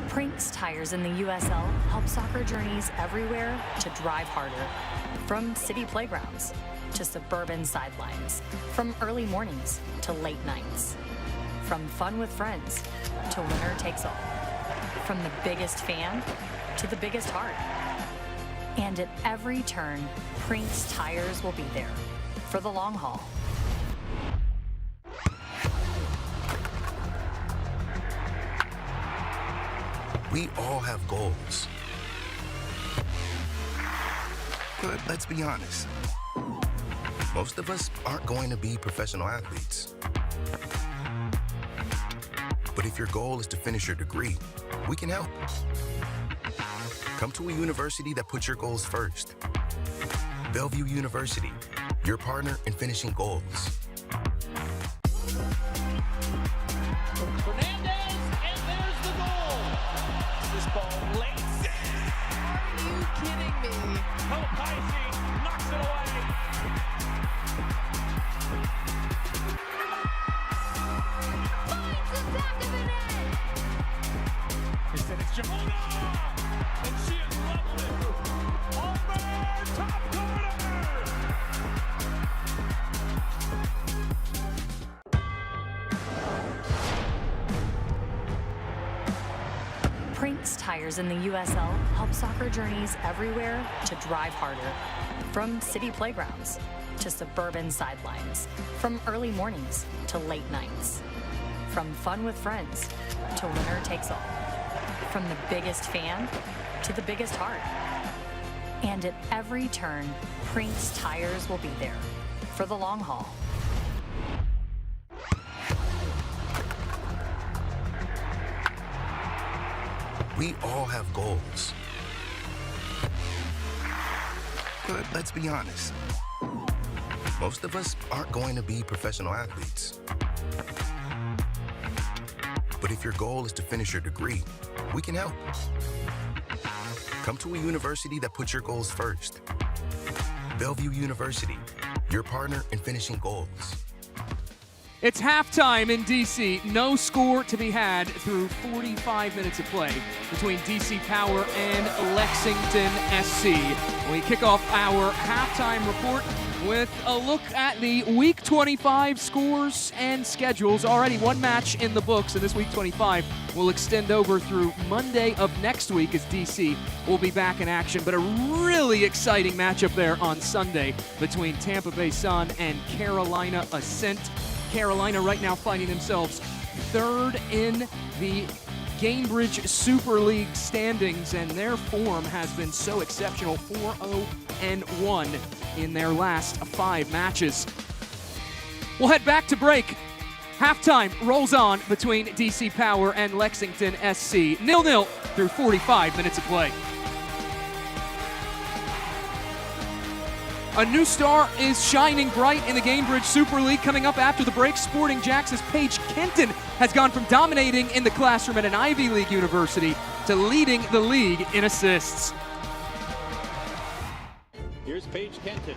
Prinks Tires in the USL help soccer journeys everywhere to drive harder. From city playgrounds to suburban sidelines. From early mornings to late nights. From fun with friends to winner takes all. From the biggest fan to the biggest heart. And at every turn, Prince Tires will be there for the long haul. We all have goals. But let's be honest. Most of us aren't going to be professional athletes. But if your goal is to finish your degree, we can help. Come to a university that puts your goals first. Bellevue University, your partner in finishing goals. Fernandez, and there's the goal. This ball late. Are you kidding me? Kopaisi knocks it away. Finds the back of the net. Instead it's Jamona, and she has leveled it. Over top corner. Prince Tires in the USL help soccer journeys everywhere to drive harder. From city playgrounds to suburban sidelines. From early mornings to late nights. From fun with friends to winner takes all. From the biggest fan to the biggest heart. And at every turn, Prince Tires will be there for the long haul. We all have goals. But let's be honest. Most of us aren't going to be professional athletes. But if your goal is to finish your degree, we can help. Come to a university that puts your goals first. Bellevue University, your partner in finishing goals. It's halftime in DC. No score to be had through 45 minutes of play between DC Power and Lexington SC. We kick off our halftime report with a look at the Week 25 scores and schedules. Already one match in the books, and this Week 25 will extend over through Monday of next week as DC will be back in action. But a really exciting matchup there on Sunday between Tampa Bay Sun and Carolina Ascent. Carolina right now finding themselves third in the Gainbridge Super League standings, and their form has been so exceptional, 4-0-1 in their last 5 matches. We'll head back to break. Halftime rolls on between DC Power and Lexington SC. 0-0 through 45 minutes of play. A new star is shining bright in the Gainbridge Super League. Coming up after the break, Sporting Jax's Paige Kenton has gone from dominating in the classroom at an Ivy League university to leading the league in assists. Here's Paige Kenton.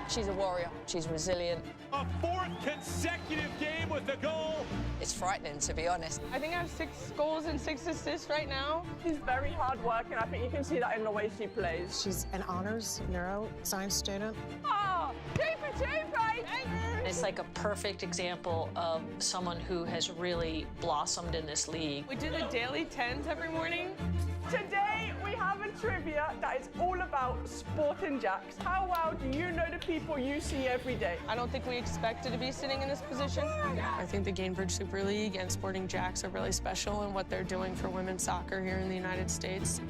She's a warrior. She's resilient. A 4th consecutive game with a goal. It's frightening, to be honest. I think I have 6 goals and 6 assists right now. She's very hard working. I think you can see that in the way she plays. She's an honors neuroscience student. Oh, 2 for 2, Paige! It's like a perfect example of someone who has really blossomed in this league. We do the daily 10s every morning. Today we have a trivia that is all about Sporting Jax. How well do you know the people you see every day? I don't think we expected to be sitting in this position. I think the Gainbridge Super League and Sporting Jax are really special in what they're doing for women's soccer here in the United States.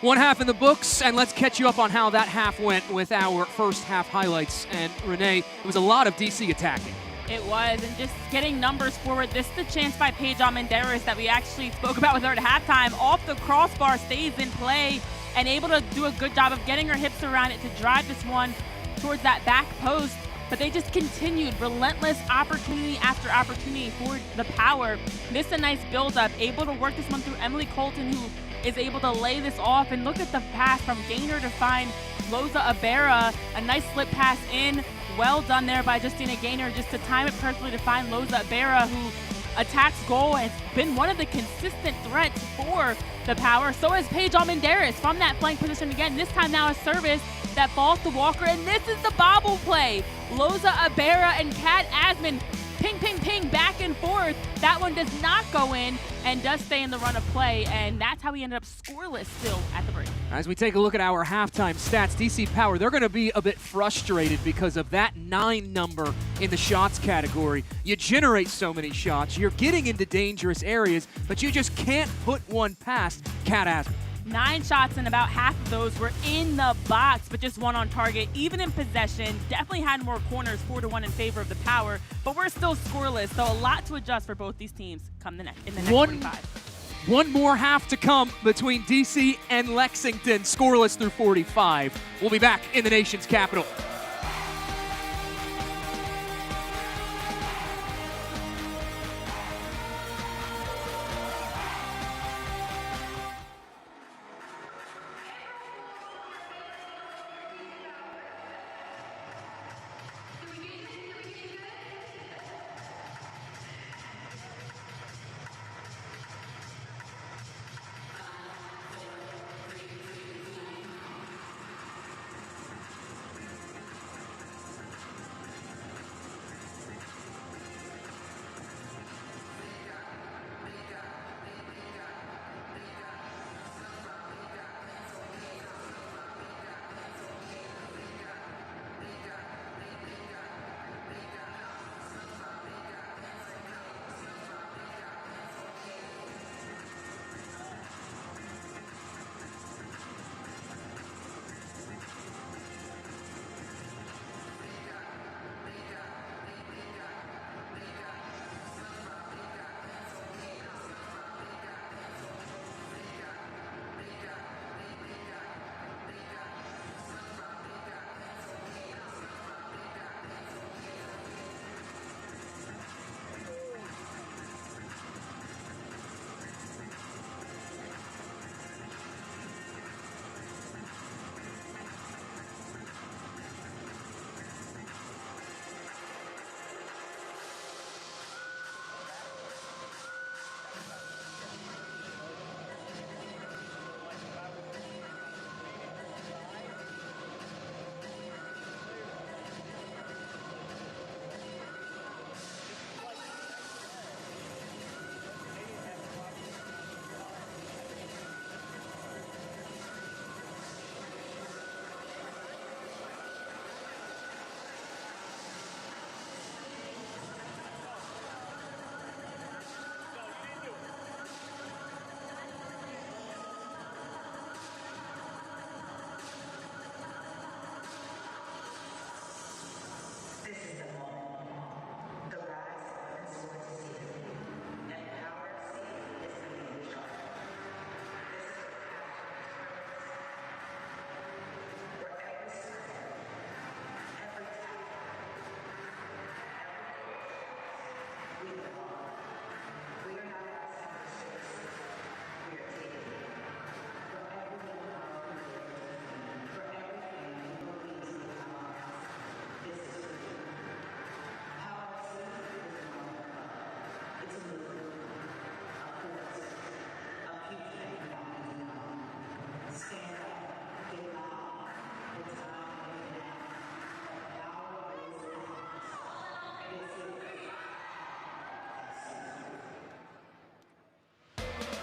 One half in the books, and let's catch you up on how that half went with our first half highlights. And Renee, it was a lot of DC attacking. It was, and just getting numbers forward. This is the chance by Paige Almendares that we actually spoke about with her at halftime. Off the crossbar, stays in play, and able to do a good job of getting her hips around it to drive this one towards that back post. But they just continued, relentless opportunity after opportunity for the Power. This is a nice build-up, able to work this one through Emily Colton, who is able to lay this off. And look at the pass from Gainer to find Loza Abera. A nice slip pass in. Well done there by Justina Gainer, just to time it perfectly to find Loza Abera, who attacks goal and has been one of the consistent threats for the Power. So is Paige Almendares from that flank position again. This time now a service that falls to Walker, and this is the bobble play. Loza Abera and Kat Asman ping, ping, ping, back and forth. That one does not go in and does stay in the run of play, and that's how we ended up scoreless still at the break. As we take a look at our halftime stats, DC Power, they're going to be a bit frustrated because of that 9 number in the shots category. You generate so many shots, you're getting into dangerous areas, but you just can't put one past Kat Asman. 9 shots, and about half of those were in the box, but just 1 on target. Even in possession, definitely had more corners, 4-1 in favor of the Power, but we're still scoreless, so a lot to adjust for both these teams come in the next 45. One more half to come between DC and Lexington, scoreless through 45. We'll be back in the nation's capital.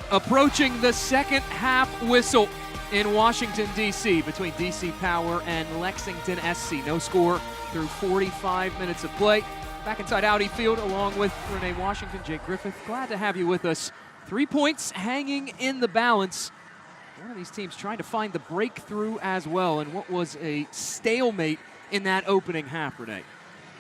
Approaching the second half whistle in Washington, D.C. between DC Power and Lexington SC. No score through 45 minutes of play. Back inside Audi Field along with Renee Washington, Jake Griffith. Glad to have you with us. 3 points hanging in the balance. One of these teams trying to find the breakthrough as well in what was a stalemate in that opening half, Renee.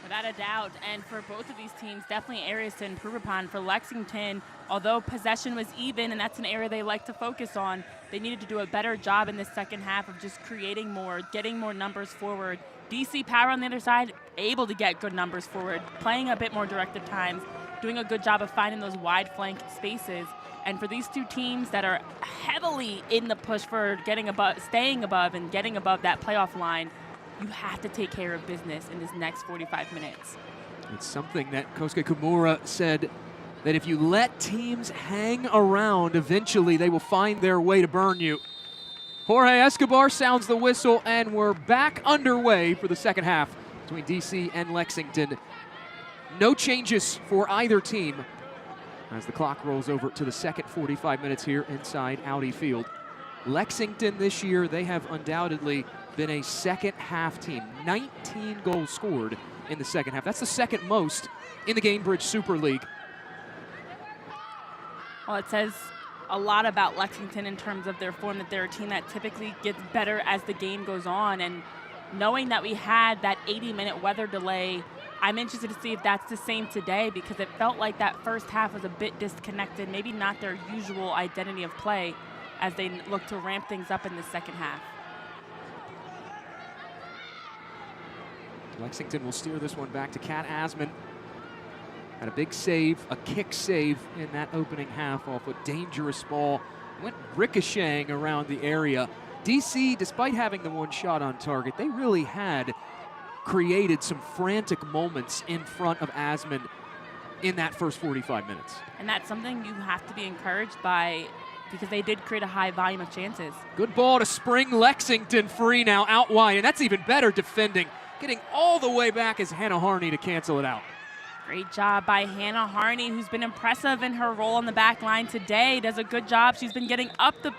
Without a doubt, and for both of these teams, definitely areas to improve upon. For Lexington, although possession was even, and that's an area they like to focus on, they needed to do a better job in the second half of just creating more, getting more numbers forward. DC Power on the other side, able to get good numbers forward, playing a bit more directed times, doing a good job of finding those wide flank spaces. And for these two teams that are heavily in the push for getting above, staying above and getting above that playoff line, you have to take care of business in this next 45 minutes. It's something that Kosuke Kimura said, that if you let teams hang around, eventually they will find their way to burn you. Jorge Escobar sounds the whistle, and we're back underway for the second half between DC and Lexington. No changes for either team as the clock rolls over to the second 45 minutes here inside Audi Field. Lexington this year, they have undoubtedly been a second half team. 19 goals scored in the second half. That's the second most in the Gainbridge Super League. Well, it says a lot about Lexington in terms of their form, that they're a team that typically gets better as the game goes on. And knowing that we had that 80-minute weather delay, I'm interested to see if that's the same today, because it felt like that first half was a bit disconnected, maybe not their usual identity of play as they look to ramp things up in the second half. Lexington will steer this one back to Kat Asman. Had a big save, a kick save in that opening half off a dangerous ball. Went ricocheting around the area. DC, despite having the one shot on target, they really had created some frantic moments in front of Asman in that first 45 minutes. And that's something you have to be encouraged by, because they did create a high volume of chances. Good ball to spring Lexington free now out wide, and that's even better defending. Getting all the way back is Hannah Harney to cancel it out. Great job by Hannah Harney, who's been impressive in her role on the back line today. Does a good job. She's been getting up the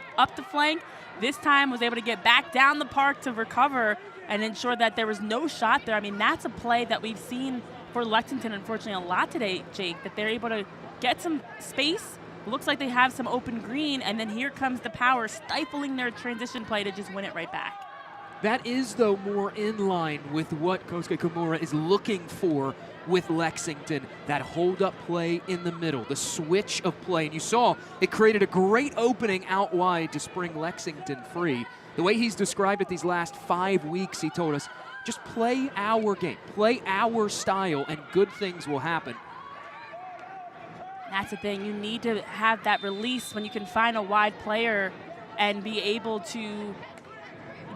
flank. This time was able to get back down the park to recover and ensure that there was no shot there. I mean, that's a play that we've seen for Lexington, unfortunately, a lot today, Jake, that they're able to get some space. Looks like they have some open green, and then here comes the Power stifling their transition play to just win it right back. That is, though, more in line with what Kosuke Kimura is looking for with Lexington. That hold-up play in the middle, the switch of play. And you saw it created a great opening out wide to spring Lexington free. The way he's described it these last 5 weeks, he told us, just play our game, play our style, and good things will happen. That's the thing. You need to have that release when you can find a wide player and be able to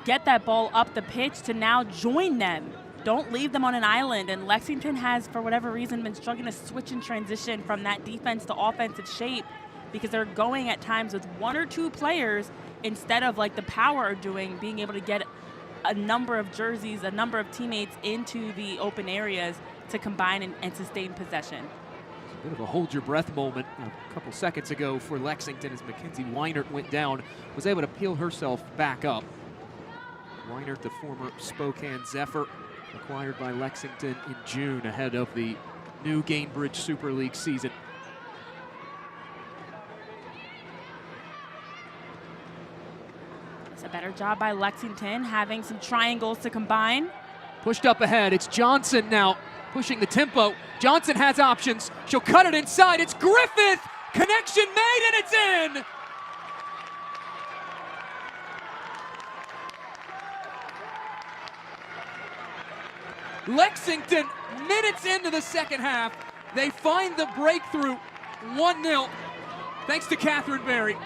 get that ball up the pitch to now join them. Don't leave them on an island. And Lexington has, for whatever reason, been struggling to switch and transition from that defense to offensive shape, because they're going at times with one or two players instead of like the Power are doing, being able to get a number of jerseys, a number of teammates into the open areas to combine and sustain possession. A bit of a hold your breath moment a couple seconds ago for Lexington as Mackenzie Weinert went down, was able to peel herself back up. Weinert, the former Spokane Zephyr, acquired by Lexington in June ahead of the new Gainbridge Super League season. It's a better job by Lexington, having some triangles to combine. Pushed up ahead, it's Johnson now pushing the tempo. Johnson has options, she'll cut it inside, it's Griffith! Connection made and it's in! Lexington, minutes into the second half, they find the breakthrough, 1-0, thanks to Catherine Berry.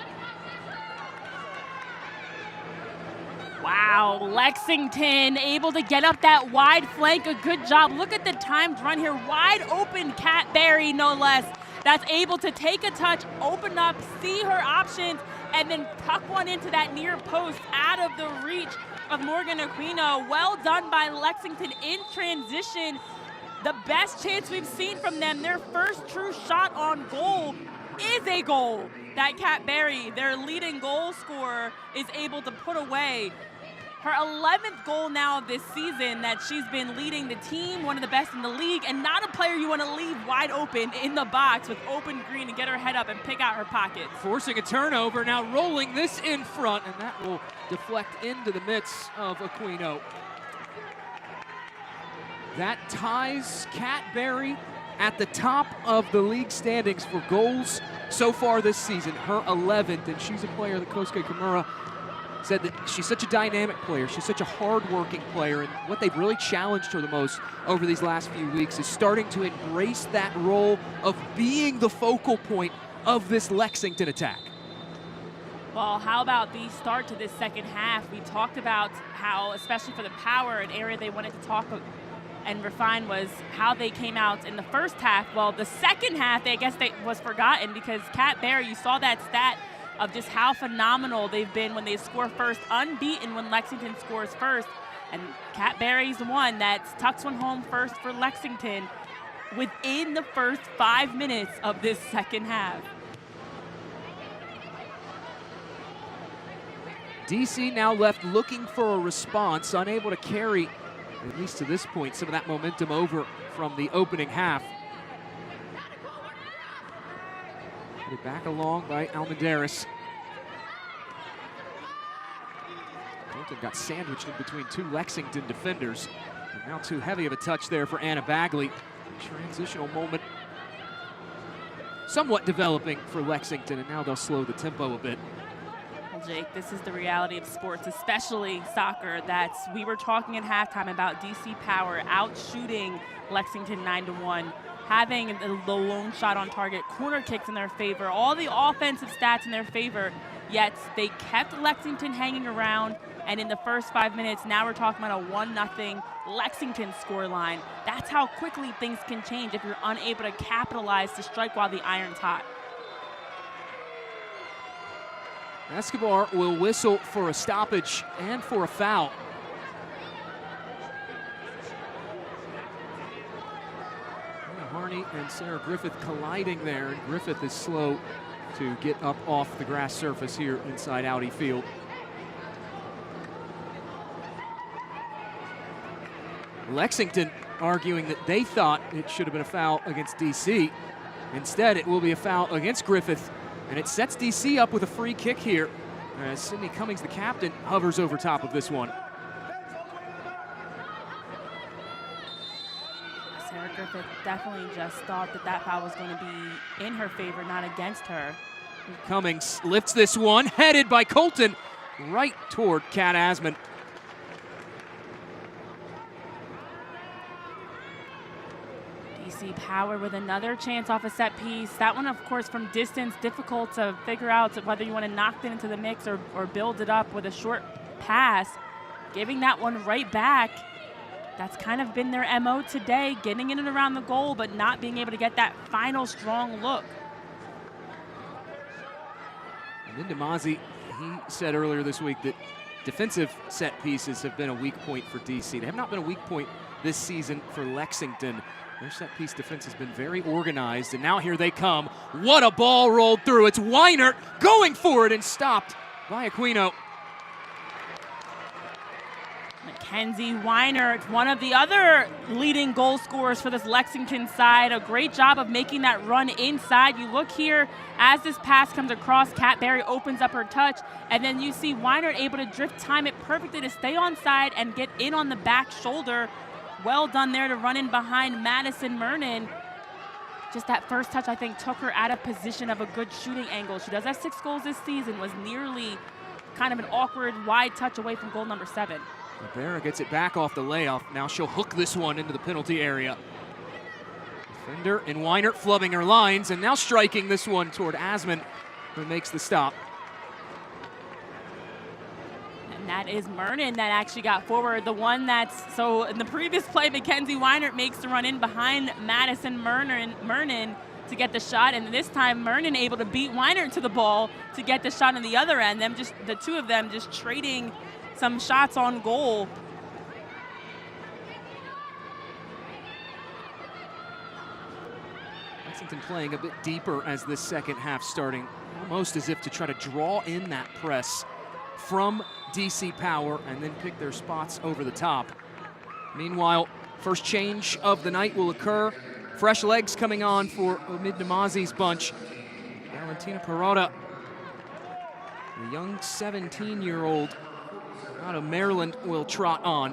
Wow, Lexington able to get up that wide flank, a good job. Look at the timed run here, wide open Kat Berry, no less. That's able to take a touch, open up, see her options, and then tuck one into that near post out of the reach of Morgan Aquino. Well done by Lexington in transition. The best chance we've seen from them, their first true shot on goal, is a goal that Kat Berry, their leading goal scorer, is able to put away. her 11th goal now this season that she's been leading the team, one of the best in the league, and not a player you want to leave wide open in the box with open green and get her head up and pick out her pockets. Forcing a turnover, now rolling this in front, and that will deflect into the midst of Aquino. That ties Kat Berry at the top of the league standings for goals so far this season, her 11th, and she's a player that Kosuke Kimura said that she's such a dynamic player, she's such a hard-working player, and what they've really challenged her the most over these last few weeks is starting to embrace that role of being the focal point of this Lexington attack. Well, how about the start to this second half? We talked about how, especially for the Power, an area they wanted to talk and refine was how they came out in the first half. Well, the second half, I guess they was forgotten because Kat Berry, you saw that stat of just how phenomenal they've been when they score first, unbeaten when Lexington scores first. And Kat Berry's the one that tucks one home first for Lexington within the first 5 minutes of this second half. DC now left looking for a response, unable to carry, at least to this point, some of that momentum over from the opening half. Put it back along by Almendares. Colton got sandwiched in between two Lexington defenders. And now too heavy of a touch there for Anna Bagley. Transitional moment somewhat developing for Lexington, and now they'll slow the tempo a bit. Well, Jake, this is the reality of sports, especially soccer. We were talking at halftime about DC Power out shooting Lexington 9-1. Having the lone shot on target, corner kicks in their favor, all the offensive stats in their favor, yet they kept Lexington hanging around, and in the first 5 minutes, now we're talking about a 1-0 Lexington scoreline. That's how quickly things can change if you're unable to capitalize to strike while the iron's hot. Escobar will whistle for a stoppage and for a foul. Harney and Sarah Griffith colliding there, and Griffith is slow to get up off the grass surface here inside Audi Field. Lexington arguing that they thought it should have been a foul against DC. Instead, it will be a foul against Griffith, and it sets DC up with a free kick here as Sydney Cummings, the captain, hovers over top of this one. Sarah Griffith definitely just thought that that foul was going to be in her favor, not against her. Cummings lifts this one, headed by Colton, right toward Kat Asman. DC Power with another chance off a set piece. That one, of course, from distance, difficult to figure out whether you want to knock it into the mix or build it up with a short pass. Giving that one right back. That's kind of been their MO today, getting in and around the goal, but not being able to get that final strong look. Linda Mazzi, he said earlier this week that defensive set pieces have been a weak point for DC. They have not been a weak point this season for Lexington. Their set piece defense has been very organized, and now here they come. What a ball rolled through. It's Weinert going for it and stopped by Aquino. Mackenzie Weinert, one of the other leading goal scorers for this Lexington side. A great job of making that run inside. You look here as this pass comes across, Kat Berry opens up her touch, and then you see Weinert able to drift time it perfectly to stay on side and get in on the back shoulder. Well done there to run in behind Madison Mernon. Just that first touch, I think, took her out of position of a good shooting angle. She does have 6 goals this season, was nearly kind of an awkward wide touch away from goal number 7. Rivera gets it back off the layoff. Now she'll hook this one into the penalty area. Defender and Weinert flubbing her lines, and now striking this one toward Asman, who makes the stop. And that is Mernon that actually got forward. The one that's, so in the previous play, Mackenzie Weinert makes the run in behind Madison Mernon to get the shot, and this time Mernon able to beat Weinert to the ball to get the shot on the other end. The two of them just trading some shots on goal. Lexington playing a bit deeper as this second half starting, almost as if to try to draw in that press from DC Power and then pick their spots over the top. Meanwhile, first change of the night will occur. Fresh legs coming on for Omid Namazi's bunch. Valentina Parada, the young 17-year-old out of Maryland, will trot on.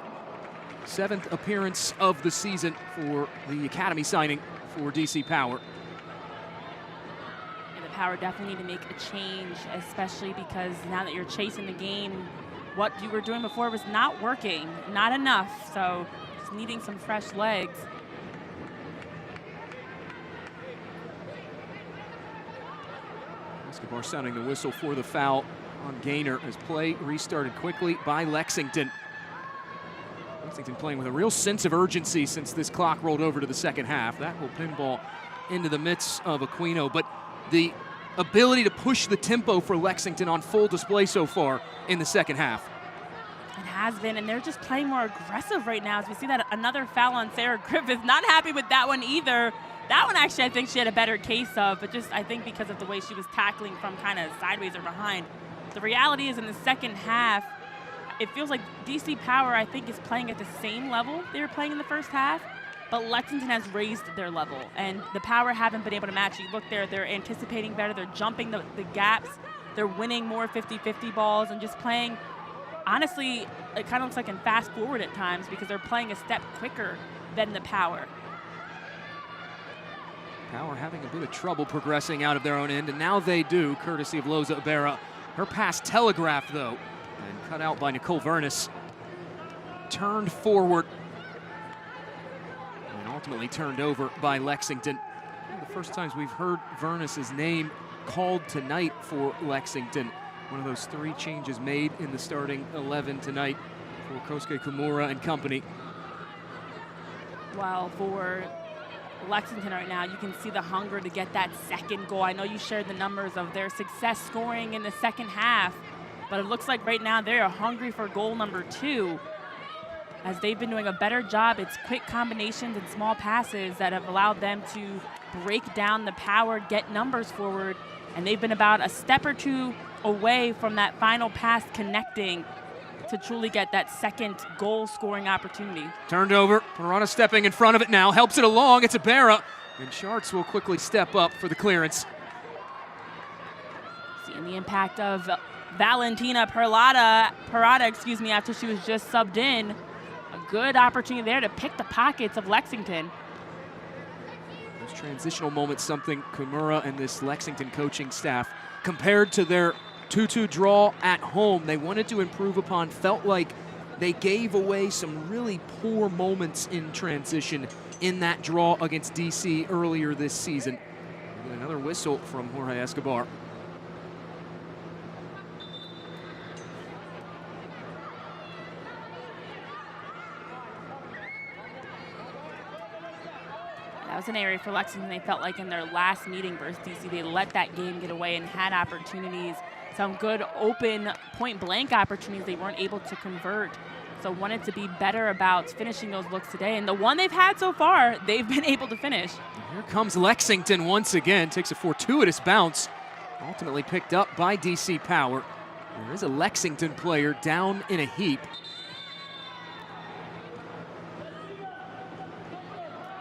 7th appearance of the season for the academy signing for DC Power. And the Power definitely need to make a change, especially because now that you're chasing the game, what you were doing before was not working, not enough. So just needing some fresh legs. Escobar sounding the whistle for the foul on Gaynor as play restarted quickly by Lexington. Lexington playing with a real sense of urgency since this clock rolled over to the second half. That will pinball into the midst of Aquino, but the ability to push the tempo for Lexington on full display so far in the second half. It has been, and they're just playing more aggressive right now as we see that another foul on Sarah Griffith. Not happy with that one either. That one actually I think she had a better case of, but just I think because of the way she was tackling from kind of sideways or behind. The reality is in the second half, it feels like DC Power, I think, is playing at the same level they were playing in the first half, but Lexington has raised their level, and the Power haven't been able to match. You look there, they're anticipating better, they're jumping the gaps, they're winning more 50-50 balls, and just playing, honestly, it kind of looks like in fast forward at times because they're playing a step quicker than the Power. Power having a bit of trouble progressing out of their own end, and now they do, courtesy of Loza Ibarra. Her pass telegraphed, though, and cut out by Nicole Vernus. Turned forward, and ultimately turned over by Lexington. One of the first times we've heard Vernus's name called tonight for Lexington. One of those 3 changes made in the starting 11 tonight for Kosuke Kimura and company. While for Lexington right now, you can see the hunger to get that second goal. I know you shared the numbers of their success scoring in the second half, but it looks like right now they are hungry for goal number 2 as they've been doing a better job. It's quick combinations and small passes that have allowed them to break down the Power, get numbers forward, and they've been about a step or 2 away from that final pass connecting to truly get that second goal scoring opportunity. Turned over, Parada stepping in front of it now, helps it along, it's Ibarra, and Schartz will quickly step up for the clearance. Seeing the impact of Valentina Parada, after she was just subbed in. A good opportunity there to pick the pockets of Lexington. Those transitional moments, something Kimura and this Lexington coaching staff, compared to their 2-2 draw at home, they wanted to improve upon. Felt like they gave away some really poor moments in transition in that draw against DC earlier this season. And another whistle from Jorge Escobar. That was an area for Lexington. They felt like in their last meeting versus DC, they let that game get away and had opportunities. Some good open point-blank opportunities they weren't able to convert. So wanted to be better about finishing those looks today. And the one they've had so far, they've been able to finish. And here comes Lexington once again. Takes a fortuitous bounce. Ultimately picked up by DC Power. There is a Lexington player down in a heap.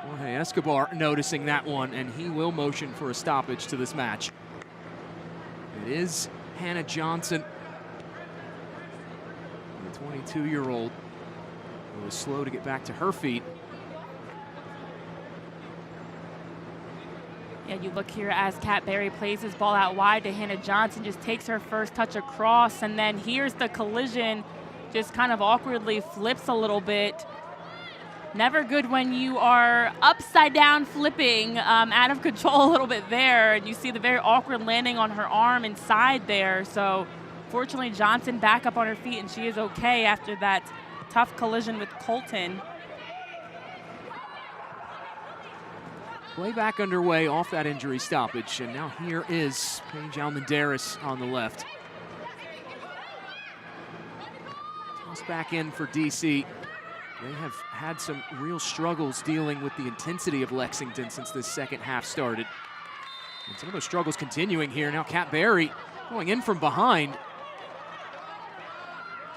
Jorge Escobar noticing that one, and he will motion for a stoppage to this match. It is Hannah Johnson, the 22-year-old, who was slow to get back to her feet. Yeah, you look here as Kat Berry plays his ball out wide to Hannah Johnson, just takes her first touch across, and then here's the collision, just kind of awkwardly flips a little bit. Never good when you are upside down flipping, out of control a little bit there, and you see the very awkward landing on her arm inside there. So fortunately Johnson back up on her feet and she is okay after that tough collision with Colton. Play back underway off that injury stoppage, and now here is Paige Almendares on the left. Toss back in for DC. They have had some real struggles dealing with the intensity of Lexington since this second half started. And some of those struggles continuing here. Now Kat Berry going in from behind.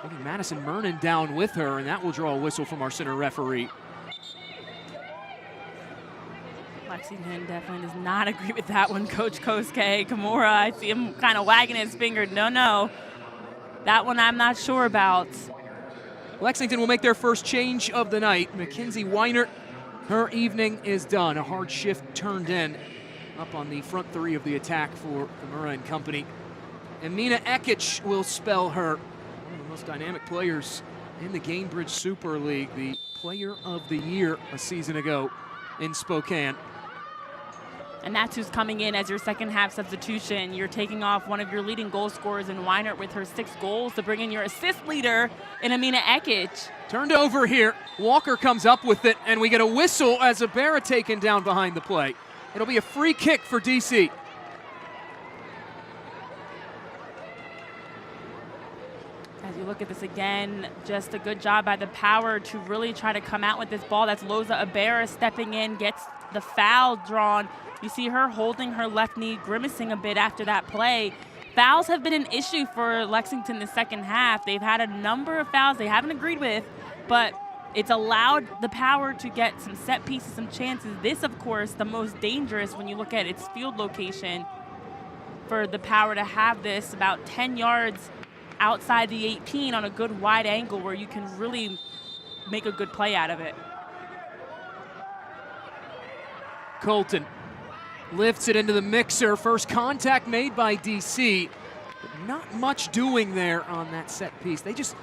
Taking Madison Mernon down with her, and that will draw a whistle from our center referee. Lexington definitely does not agree with that one, Coach Kosuke. Kimura, I see him kind of wagging his finger. No. That one I'm not sure about. Lexington will make their first change of the night. Mackenzie Weinert, her evening is done. A hard shift turned in up on the front three of the attack for Kimura and company. And Mina Ekic will spell her, one of the most dynamic players in the Gainbridge Super League, the Player of the Year a season ago in Spokane. And that's who's coming in as your second half substitution. You're taking off one of your leading goal scorers in Weinert with her 6 goals to bring in your assist leader in Amina Ekic. Turned over here. Walker comes up with it, and we get a whistle as Ibarra taken down behind the play. It'll be a free kick for DC. As you look at this again, just a good job by the Power to really try to come out with this ball. That's Loza Ibarra stepping in, gets the foul drawn. You see her holding her left knee, grimacing a bit after that play. Fouls have been an issue for Lexington the second half. They've had a number of fouls they haven't agreed with, but it's allowed the Power to get some set pieces, some chances. This, of course, the most dangerous when you look at its field location for the Power to have this about 10 yards outside the 18 on a good wide angle where you can really make a good play out of it. Colton lifts it into the mixer. First contact made by DC, but not much doing there on that set piece. They just,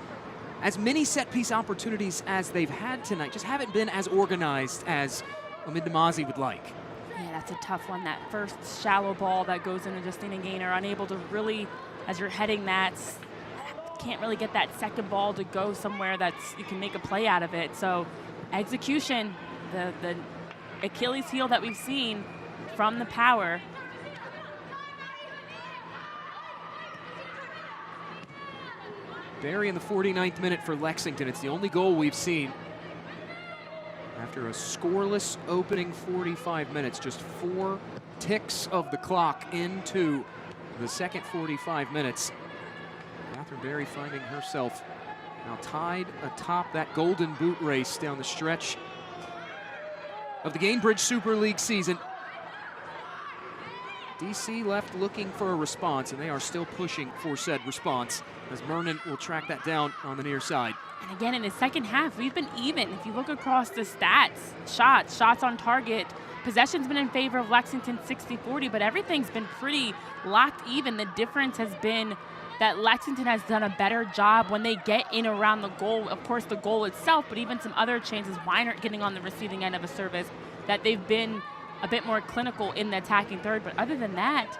as many set piece opportunities as they've had tonight, just haven't been as organized as Omid Namazi would like. Yeah, that's a tough one. That first shallow ball that goes into Justina Gaynor, unable to really, as you're heading that, can't really get that second ball to go somewhere that's you can make a play out of it. So execution, the Achilles heel that we've seen from the Power. Barry in the 49th minute for Lexington. It's the only goal we've seen after a scoreless opening 45 minutes. Just 4 ticks of the clock into the second 45 minutes. Catherine Barry finding herself now tied atop that golden boot race down the stretch of the Gainbridge Super League season. DC left looking for a response, and they are still pushing for said response as Mernon will track that down on the near side. And again, in the second half, we've been even. If you look across the stats, shots on target, possession's been in favor of Lexington 60-40, but everything's been pretty locked even. The difference has been that Lexington has done a better job when they get in around the goal. Of course, the goal itself, but even some other chances, Weinert getting on the receiving end of a service, that they've been a bit more clinical in the attacking third. But other than that,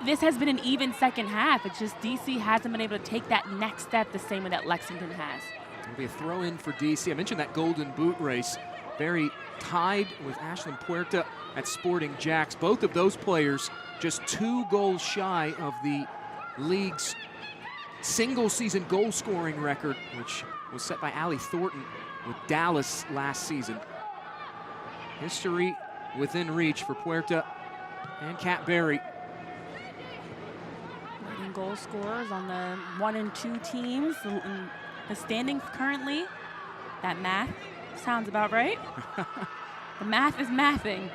this has been an even second half. It's just DC hasn't been able to take that next step the same way that Lexington has. It'll be a throw in for DC. I mentioned that golden boot race. Barry tied with Ashlyn Puerta at Sporting Jacks. Both of those players just 2 goals shy of the league's single season goal scoring record, which was set by Allie Thornton with Dallas last season. History within reach for Puerta and Kat Barry. Leading goal scorers on the 1 and 2 teams in the standings currently. That math sounds about right. The math is mathing.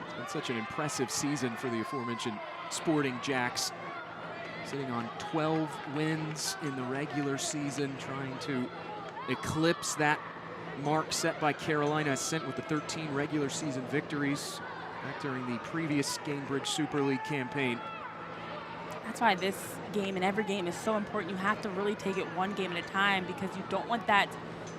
It's been such an impressive season for the aforementioned Sporting Jacks. Sitting on 12 wins in the regular season, trying to eclipse that mark set by Carolina Ascent with the 13 regular season victories back during the previous Gainbridge Super League campaign. That's why this game and every game is so important. You have to really take it one game at a time because you don't want that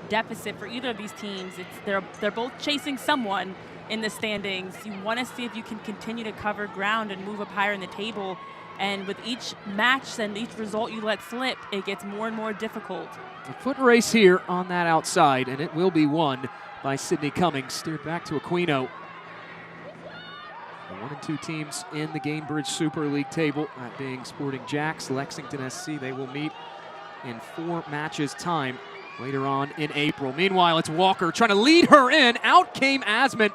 deficit for either of these teams. They're both chasing someone in the standings. You want to see if you can continue to cover ground and move up higher in the table. And with each match and each result you let slip, it gets more and more difficult. A foot race here on that outside, and it will be won by Sydney Cummings. Steered back to Aquino. The 1 and 2 teams in the Gainbridge Super League table, that being Sporting Jacks, Lexington SC. They will meet in 4 matches time later on in April. Meanwhile, it's Walker trying to lead her in. Out came Asman,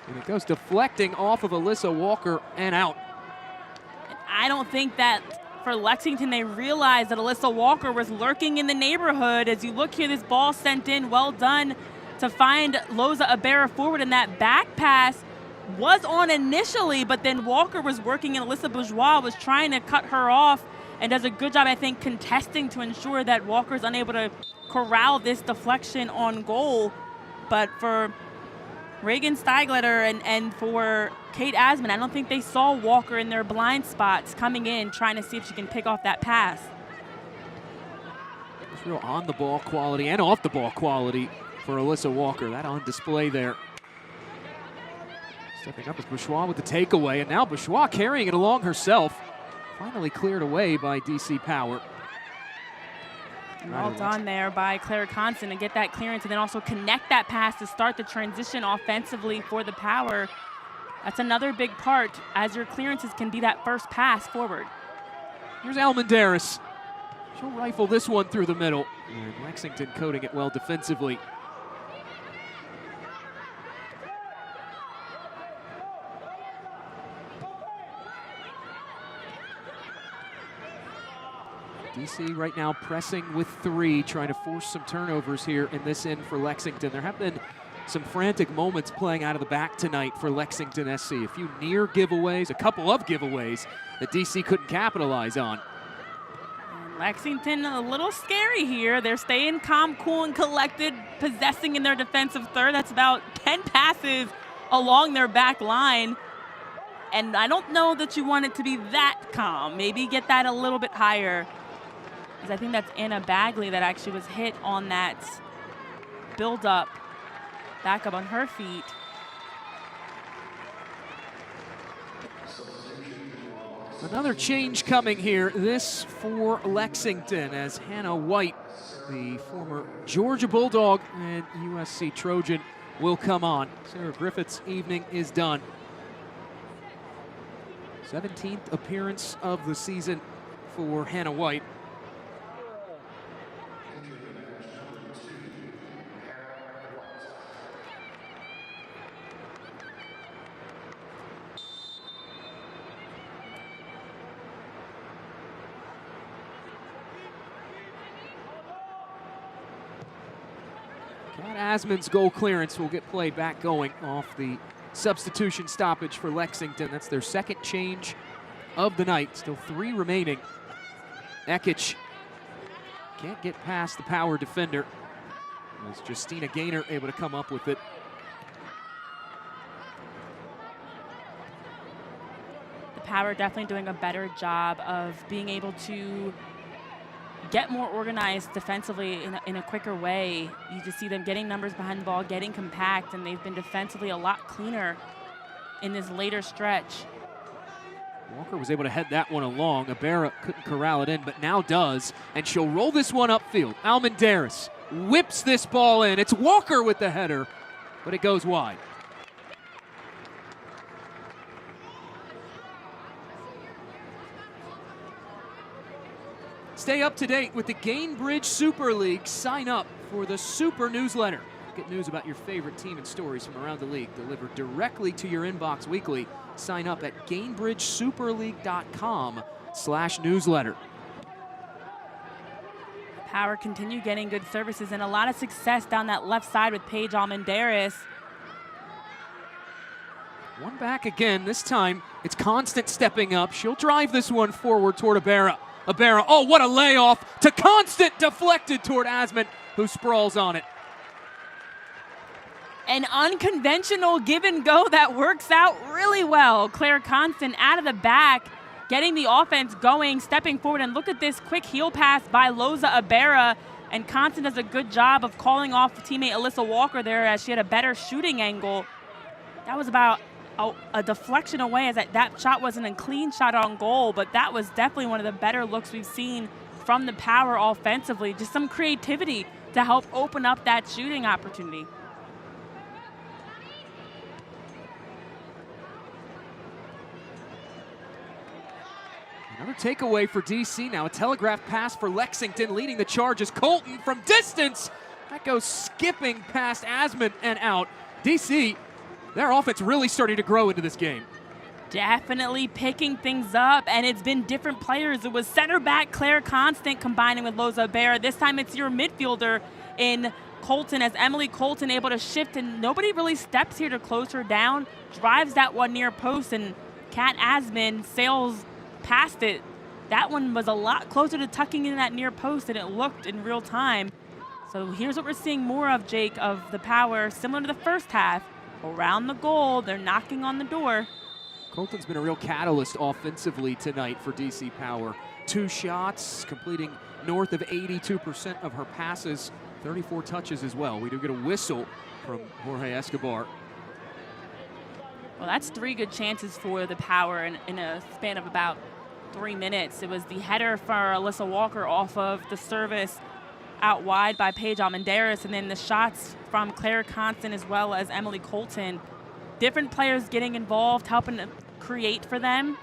and it goes deflecting off of Alyssa Walker and out. I don't think that for Lexington. They realized that Alyssa Walker was lurking in the neighborhood. As you look here, this ball sent in, well done to find Loza Abera forward, and that back pass was on initially, but then Walker was working and Alyssa Bourgeois was trying to cut her off and does a good job, I think, contesting to ensure that Walker's unable to corral this deflection on goal. But for Reagan Steigletter and for Kate Asman, I don't think they saw Walker in their blind spots coming in, trying to see if she can pick off that pass. It's real on-the-ball quality and off-the-ball quality for Alyssa Walker. That on display there. Stepping up is Bourgeois with the takeaway, and now Bourgeois carrying it along herself. Finally cleared away by DC Power. Well done there by Claire Constant to get that clearance and then also connect that pass to start the transition offensively for the Power. That's another big part, as your clearances can be that first pass forward. Here's Almendaris. She'll rifle this one through the middle. And Lexington coding it well defensively. DC right now pressing with 3, trying to force some turnovers here in this end for Lexington. There have been some frantic moments playing out of the back tonight for Lexington SC. A few near giveaways, a couple of giveaways that DC couldn't capitalize on. And Lexington a little scary here. They're staying calm, cool, and collected, possessing in their defensive third. That's about 10 passes along their back line. And I don't know that you want it to be that calm. Maybe get that a little bit higher. I think that's Anna Bagley that actually was hit on that build-up, back up on her feet. Another change coming here, this for Lexington, as Hannah White, the former Georgia Bulldog and USC Trojan, will come on. Sarah Griffith's evening is done. 17th appearance of the season for Hannah White. Kat Asman's goal clearance will get play back going off the substitution stoppage for Lexington. That's their second change of the night. Still 3 remaining. Ekic can't get past the Power defender. As Justina Gaynor able to come up with it. The Power definitely doing a better job of being able to get more organized defensively in a quicker way. You just see them getting numbers behind the ball, getting compact, and they've been defensively a lot cleaner in this later stretch. Walker was able to head that one along. Abera couldn't corral it in, but now does, and she'll roll this one upfield. Almendaris whips this ball in. It's Walker with the header, but it goes wide. Stay up to date with the Gainbridge Super League. Sign up for the Super Newsletter. Get news about your favorite team and stories from around the league delivered directly to your inbox weekly. Sign up at GainbridgeSuperLeague.com/newsletter. Power continue getting good services and a lot of success down that left side with Paige Almendaris. One back again. This time it's Constant stepping up. She'll drive this one forward toward Abera. Abera, oh, what a layoff to Constant, deflected toward Asman, who sprawls on it. An unconventional give and go that works out really well. Claire Constant out of the back, getting the offense going, stepping forward, and look at this quick heel pass by Loza Abera, and Constant does a good job of calling off teammate Alyssa Walker there as she had a better shooting angle. That was about a deflection away, as that shot wasn't a clean shot on goal, but that was definitely one of the better looks we've seen from the Power offensively. Just some creativity to help open up that shooting opportunity. Another takeaway for DC now. A telegraph pass for Lexington, leading the charges. Colton from distance. That goes skipping past Asman and out. DC, their offense really starting to grow into this game. Definitely picking things up, and it's been different players. It was center back Claire Constant combining with Loza Bear. This time it's your midfielder in Colton, as Emily Colton able to shift, and nobody really steps here to close her down. Drives that one near post, and Kat Asman sails past it. That one was a lot closer to tucking in that near post than it looked in real time. So here's what we're seeing more of, Jake, of the Power, similar to the first half. Around the goal, they're knocking on the door. Colton's been a real catalyst offensively tonight for DC Power. 2 shots, completing north of 82% of her passes, 34 touches as well. We do get a whistle from Jorge Escobar. Well, that's 3 good chances for the Power in a span of about 3 minutes. It was the header for Alyssa Walker off of the service out wide by Paige Almendares, and then the shots from Claire Constant as well as Emily Colton. Different players getting involved, helping to create for them.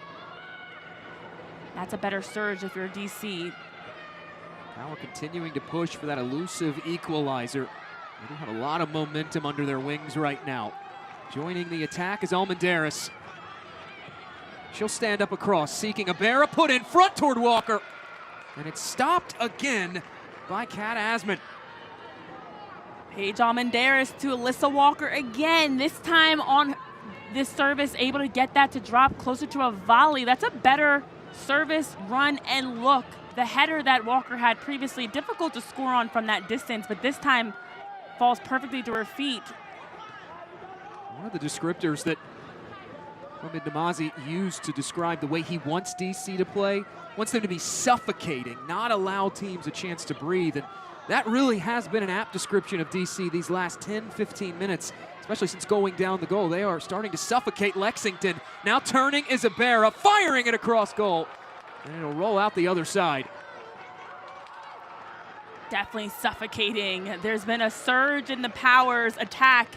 That's a better surge if you're DC. Power continuing to push for that elusive equalizer. They do have a lot of momentum under their wings right now. Joining the attack is Almendares. She'll stand up across, seeking Abera, put in front toward Walker. And it's stopped again by Kat Asman. Paige Almendares to Alyssa Walker again, this time on this service, able to get that to drop closer to a volley. That's a better service, run, and look. The header that Walker had previously, difficult to score on from that distance, but this time falls perfectly to her feet. One of the descriptors that Mohamed Namazi used to describe the way he wants DC to play, wants them to be suffocating, not allow teams a chance to breathe. And that really has been an apt description of DC these last 10, 15 minutes, especially since going down the goal. They are starting to suffocate Lexington. Now turning Isabera, firing it across goal. And it'll roll out the other side. Definitely suffocating. There's been a surge in the Power's attack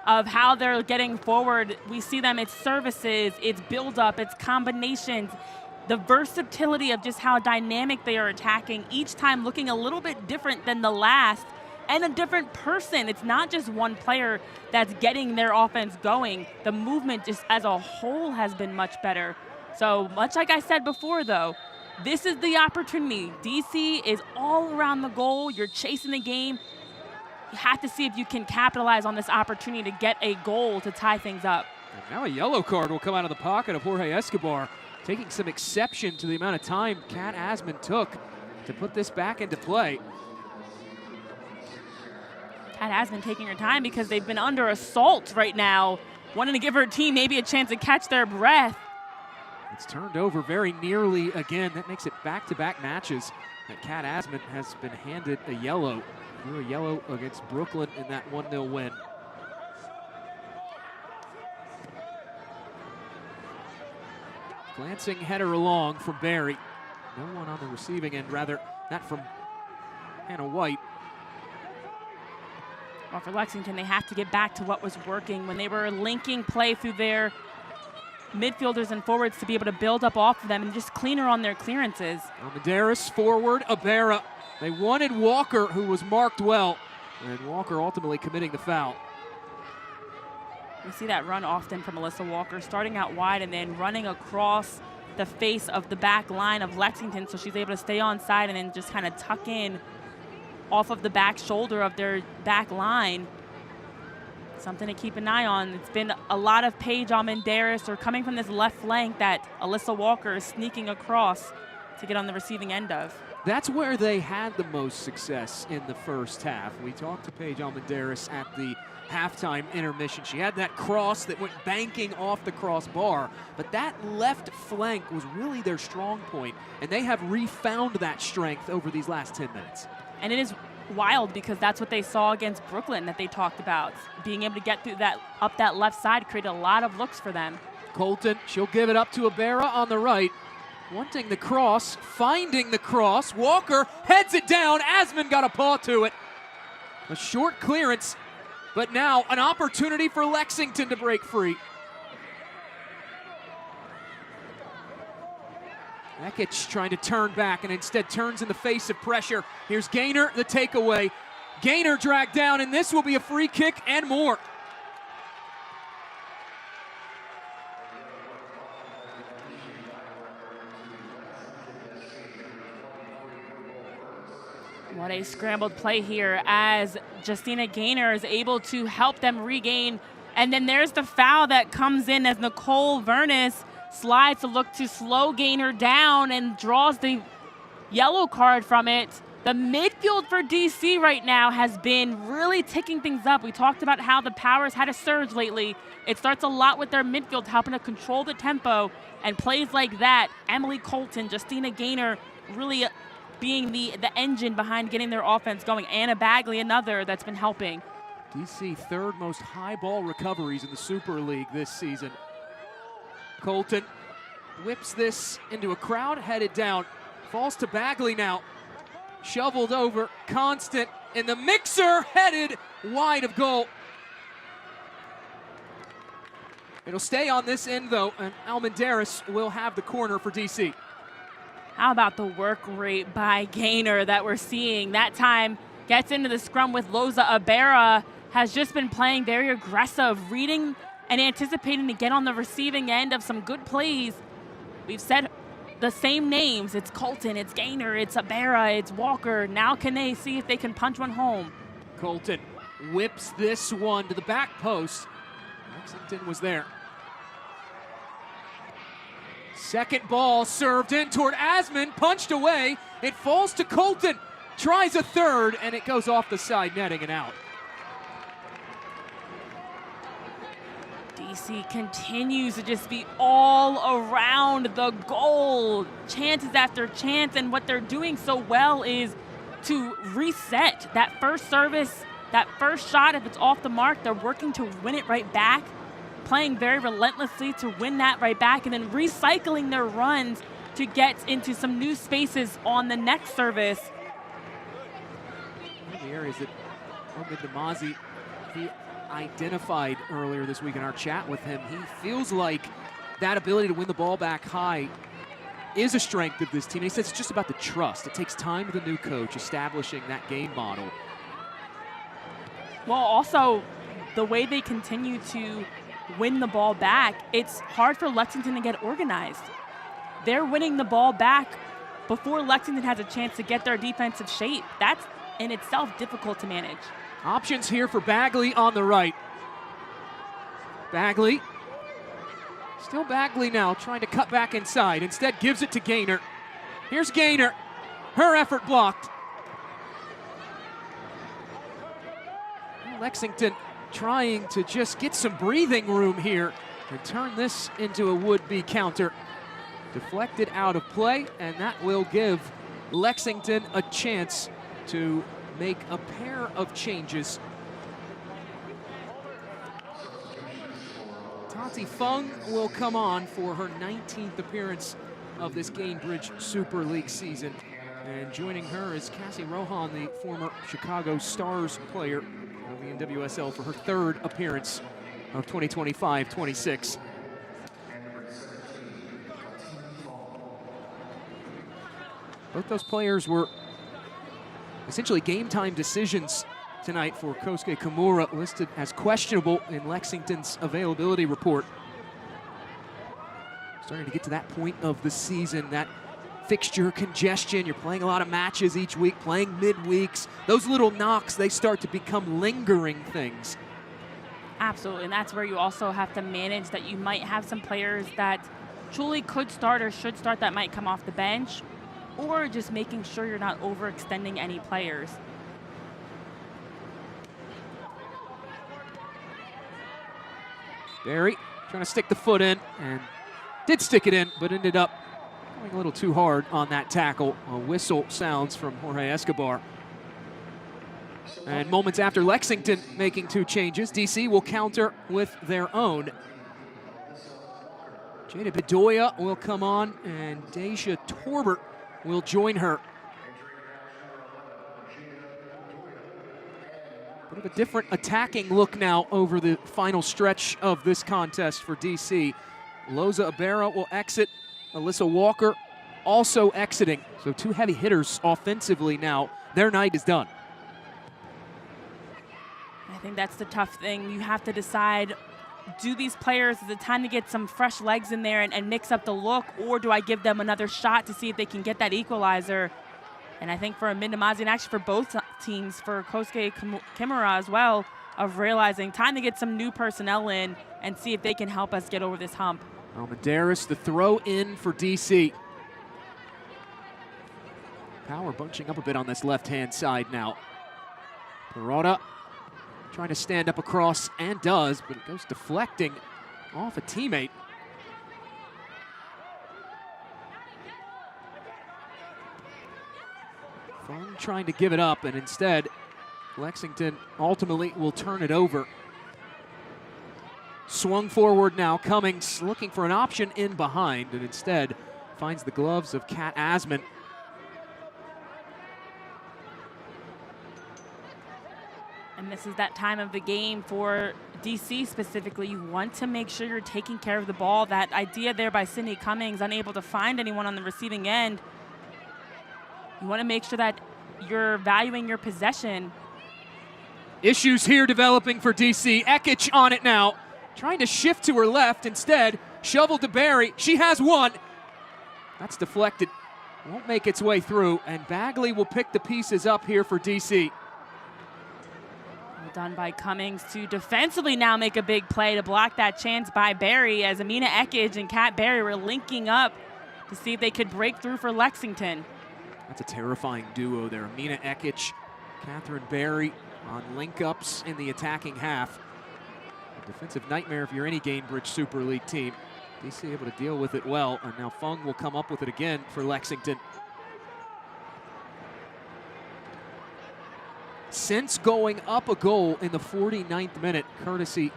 of how they're getting forward. We see them, it's services, it's build-up, it's combinations. The versatility of just how dynamic they are attacking, each time looking a little bit different than the last, and a different person. It's not just one player that's getting their offense going. The movement just as a whole has been much better. So much like I said before though, this is the opportunity. DC is all around the goal. You're chasing the game. You have to see if you can capitalize on this opportunity to get a goal to tie things up. And now a yellow card will come out of the pocket of Jorge Escobar, taking some exception to the amount of time Kat Asman took to put this back into play. Kat Asman taking her time because they've been under assault right now, wanting to give her team maybe a chance to catch their breath. It's turned over very nearly again. That makes it back-to-back matches that Kat Asman has been handed a yellow. Drew a yellow against Brooklyn in that 1-0 win. Glancing header along from Barry. No one on the receiving end, rather, that from Hannah White. Well, for Lexington, they have to get back to what was working when they were linking play through their midfielders and forwards to be able to build up off of them and just cleaner on their clearances. Almendares forward, Abera. They wanted Walker, who was marked well, and Walker ultimately committing the foul. We see that run often from Alyssa Walker, starting out wide and then running across the face of the back line of Lexington, so she's able to stay on side and then just kind of tuck in off of the back shoulder of their back line. Something to keep an eye on. It's been a lot of Paige Almendares or coming from this left flank that Alyssa Walker is sneaking across to get on the receiving end of. That's where they had the most success in the first half. We talked to Paige Almendares at the halftime intermission. She had that cross that went banking off the crossbar, but that left flank was really their strong point, and they have refound that strength over these last 10 minutes. And it is wild because that's what they saw against Brooklyn that they talked about. Being able to get through that, up that left side, created a lot of looks for them. Colton, she'll give it up to Abera on the right. Wanting the cross, finding the cross. Walker heads it down. Asman got a paw to it. A short clearance, but now an opportunity for Lexington to break free. Ekic trying to turn back and instead turns in the face of pressure. Here's Gaynor, the takeaway. Gaynor dragged down, and this will be a free kick and more. What a scrambled play here as Justina Gaynor is able to help them regain. And then there's the foul that comes in as Nicole Vernis slides to look to slow Gaynor down and draws the yellow card from it. The midfield for DC right now has been really ticking things up. We talked about how the Powers had a surge lately. It starts a lot with their midfield, helping to control the tempo. And plays like that, Emily Colton, Justina Gaynor, really being the engine behind getting their offense going. Anna Bagley, another that's been helping. DC third most high ball recoveries in the Super League this season. Colton whips this into a crowd, headed down. Falls to Bagley now. Shoveled over, Constant in the mixer, headed wide of goal. It'll stay on this end though, and Almendaris will have the corner for DC. How about the work rate by Gaynor that we're seeing? That time gets into the scrum with Loza Abera, has just been playing very aggressive, reading and anticipating to get on the receiving end of some good plays. We've said the same names. It's Colton, it's Gaynor, it's Abera, it's Walker. Now can they see if they can punch one home? Colton whips this one to the back post. Lexington was there. Second ball served in toward Asman, punched away. It falls to Colton, tries a third, and it goes off the side netting and out. DC continues to just be all around the goal, chances after chance, and what they're doing so well is to reset that first service, that first shot. If it's off the mark, they're working to win it right back, playing very relentlessly to win that right back, and then recycling their runs to get into some new spaces on the next service. One of the areas that Omid Namazi, he identified earlier this week in our chat with him, he feels like that ability to win the ball back high is a strength of this team. And he says it's just about the trust. It takes time with a new coach establishing that game model. Well, also the way they continue to win the ball back, it's hard for Lexington to get organized. They're winning the ball back before Lexington has a chance to get their defensive shape. That's in itself difficult to manage. Options here for Bagley on the right. Bagley, still Bagley now, trying to cut back inside. Instead gives it to Gaynor. Here's Gaynor, her effort blocked. Lexington trying to just get some breathing room here and turn this into a would-be counter. Deflected out of play, and that will give Lexington a chance to make a pair of changes. Tati Fung will come on for her 19th appearance of this Gainbridge Super League season. And joining her is Cassie Rohan, the former Chicago Stars player of the NWSL, for her third appearance of 2025-26. Both those players were essentially game time decisions tonight for Kosuke Kimura, listed as questionable in Lexington's availability report. Starting to get to that point of the season, that fixture congestion. You're playing a lot of matches each week, playing midweeks. Those little knocks, they start to become lingering things. Absolutely, and that's where you also have to manage that you might have some players that truly could start or should start that might come off the bench, or just making sure you're not overextending any players. Barry trying to stick the foot in, and did stick it in, but ended up going a little too hard on that tackle. A whistle sounds from Jorge Escobar. And moments after Lexington making two changes, DC will counter with their own. Jada Bedoya will come on, and Deja Torbert will join her. Bit of a different attacking look now over the final stretch of this contest for DC. Loza Abera will exit. Alyssa Walker also exiting. So two heavy hitters offensively now. Their night is done. I think that's the tough thing. You have to decide, do these players, is it time to get some fresh legs in there and mix up the look, or do I give them another shot to see if they can get that equalizer? And I think for Mid Namazi, and actually for both teams, for Kosuke Kimura as well, of realizing time to get some new personnel in and see if they can help us get over this hump. Almendaris, the throw in for DC. Power bunching up a bit on this left-hand side now. Perrotta trying to stand up across, and does, but it goes deflecting off a teammate. Fung trying to give it up, and instead, Lexington ultimately will turn it over. Swung forward now, Cummings looking for an option in behind, and instead finds the gloves of Kat Asman. And this is that time of the game for DC specifically. You want to make sure you're taking care of the ball. That idea there by Sydney Cummings, unable to find anyone on the receiving end. You want to make sure that you're valuing your possession. Issues here developing for DC. Ekic on it now, trying to shift to her left. Instead, shovel to Barry. She has one. That's deflected. Won't make its way through, and Bagley will pick the pieces up here for DC. Well done by Cummings to defensively now make a big play to block that chance by Barry, as Amina Ekic and Kat Barry were linking up to see if they could break through for Lexington. That's a terrifying duo there. Amina Ekic, Catherine Barry on link-ups in the attacking half. A defensive nightmare if you're any Gainbridge Super League team. DC able to deal with it well, and now Fung will come up with it again for Lexington. Since going up a goal in the 49th minute, courtesy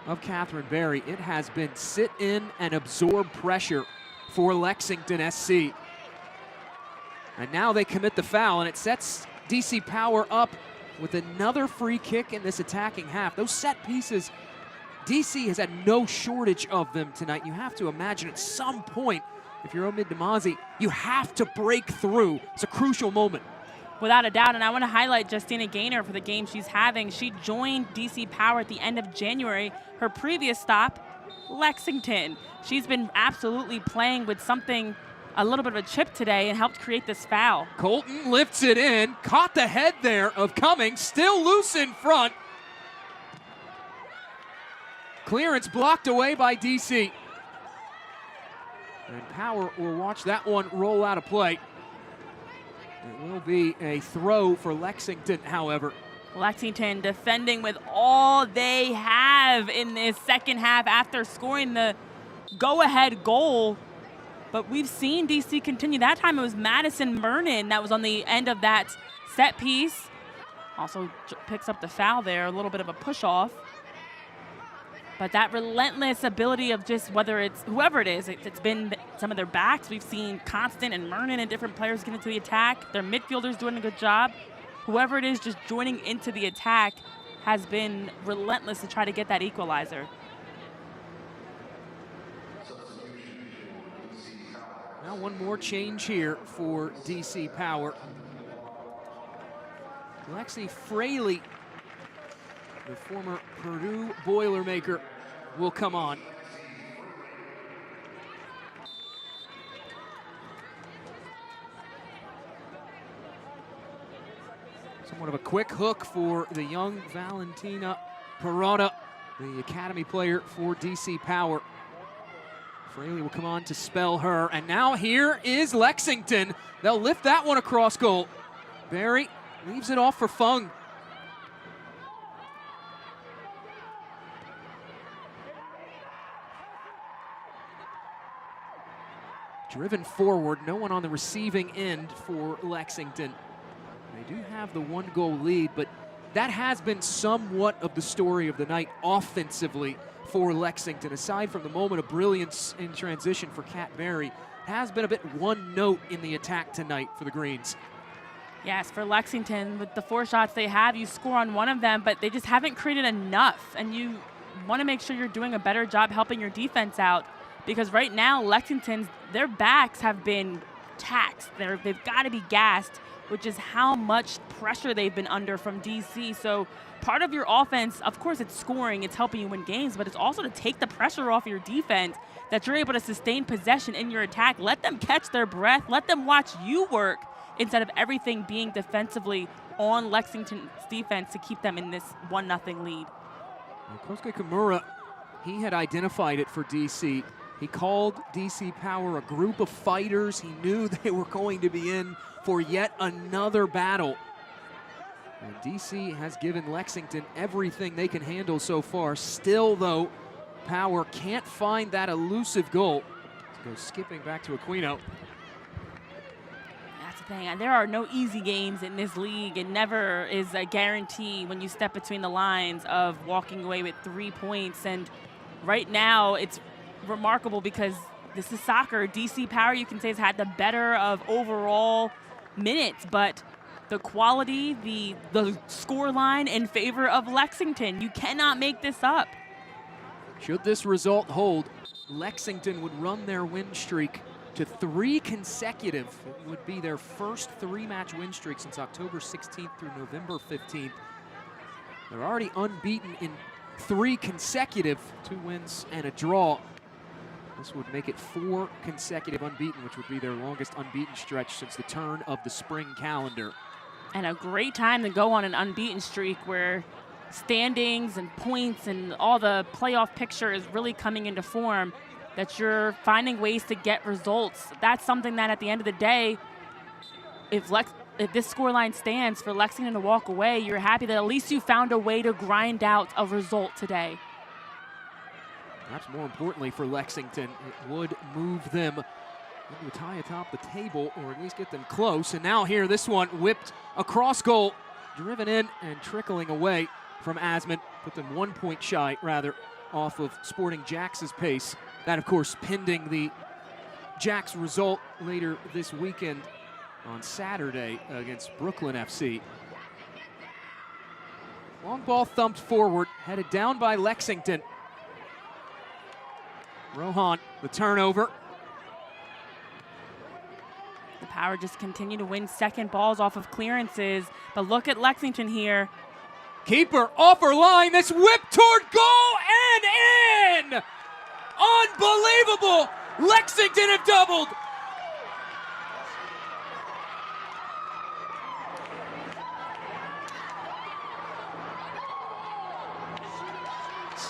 of Catherine Barry, it has been sit in and absorb pressure for Lexington SC. And now they commit the foul, and it sets DC Power up with another free kick in this attacking half. Those set pieces, DC has had no shortage of them tonight. You have to imagine at some point, if you're Mid Namazi, you have to break through. It's a crucial moment. Without a doubt, and I want to highlight Justina Gaynor for the game she's having. She joined DC Power at the end of January. Her previous stop, Lexington. She's been absolutely playing with something, a little bit of a chip today, and helped create this foul. Colton lifts it in, caught the head there of Cummings, still loose in front. Clearance blocked away by DC. And Power will watch that one roll out of play. It will be a throw for Lexington, however. Lexington defending with all they have in this second half after scoring the go-ahead goal. But we've seen DC continue. That time it was Madison Mernon that was on the end of that set piece. Also picks up the foul there, a little bit of a push-off. But that relentless ability of just, whether it's whoever it is, it's been some of their backs. We've seen Constant and Mernon and different players get into the attack. Their midfielders doing a good job. Whoever it is just joining into the attack has been relentless to try to get that equalizer. Now one more change here for DC Power. Lexi Fraley, the former Purdue Boilermaker, will come on. Somewhat of a quick hook for the young Valentina Perrotta, the academy player for DC Power. Fraley will come on to spell her, and now here is Lexington. They'll lift that one across goal. Barry leaves it off for Fung. Driven forward, no one on the receiving end for Lexington. They do have the one-goal lead, but that has been somewhat of the story of the night offensively for Lexington. Aside from the moment of brilliance in transition for Kat Barry, has been a bit one note in the attack tonight for the Greens. Yes, for Lexington, with the 4 shots they have, you score on one of them, but they just haven't created enough. And you want to make sure you're doing a better job helping your defense out, because right now, Lexington's, their backs have been taxed. They've got to be gassed, which is how much pressure they've been under from DC. So part of your offense, of course, it's scoring, it's helping you win games, but it's also to take the pressure off your defense, that you're able to sustain possession in your attack. Let them catch their breath. Let them watch you work instead of everything being defensively on Lexington's defense to keep them in this 1-0 lead. Kosuke Kimura, he had identified it for DC. He called DC Power a group of fighters. He knew they were going to be in for yet another battle. And DC has given Lexington everything they can handle so far. Still, though, Power can't find that elusive goal. Let's go skipping back to Aquino. That's the thing. There are no easy games in this league. It never is a guarantee when you step between the lines of walking away with 3 points. And right now, it's remarkable because this is soccer. DC Power, you can say, has had the better of overall minutes, but the quality, the score line in favor of Lexington. You cannot make this up. Should this result hold, Lexington would run their win streak to 3 consecutive. It would be their first 3-match win streak since October 16th through November 15th. They're already unbeaten in 3 consecutive, 2 wins and a draw. This would make it 4 consecutive unbeaten, which would be their longest unbeaten stretch since the turn of the spring calendar. And a great time to go on an unbeaten streak where standings and points and all the playoff picture is really coming into form, that you're finding ways to get results. That's something that at the end of the day, if this scoreline stands for Lexington to walk away, you're happy that at least you found a way to grind out a result today. Perhaps more importantly for Lexington, it would move them into a tie atop the table, or at least get them close. And now here, this one whipped across goal, driven in and trickling away from Asman. Put them 1 point shy, rather, off of Sporting Jax's pace. That, of course, pending the Jax result later this weekend on Saturday against Brooklyn FC. Long ball thumped forward, headed down by Lexington. Rohan, the turnover. The Power just continue to win second balls off of clearances, but look at Lexington here. Keeper off her line, this whip toward goal and in! Unbelievable! Lexington have doubled!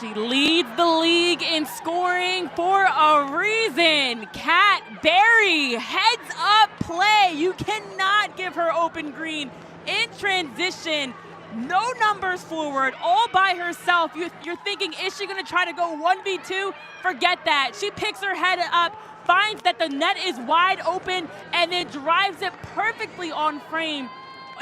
She leads the league in scoring for a reason. Kat Berry, heads up play. You cannot give her open green. In transition, no numbers forward, all by herself. You're thinking, is she gonna try to go 1v2? Forget that. She picks her head up, finds that the net is wide open, and then drives it perfectly on frame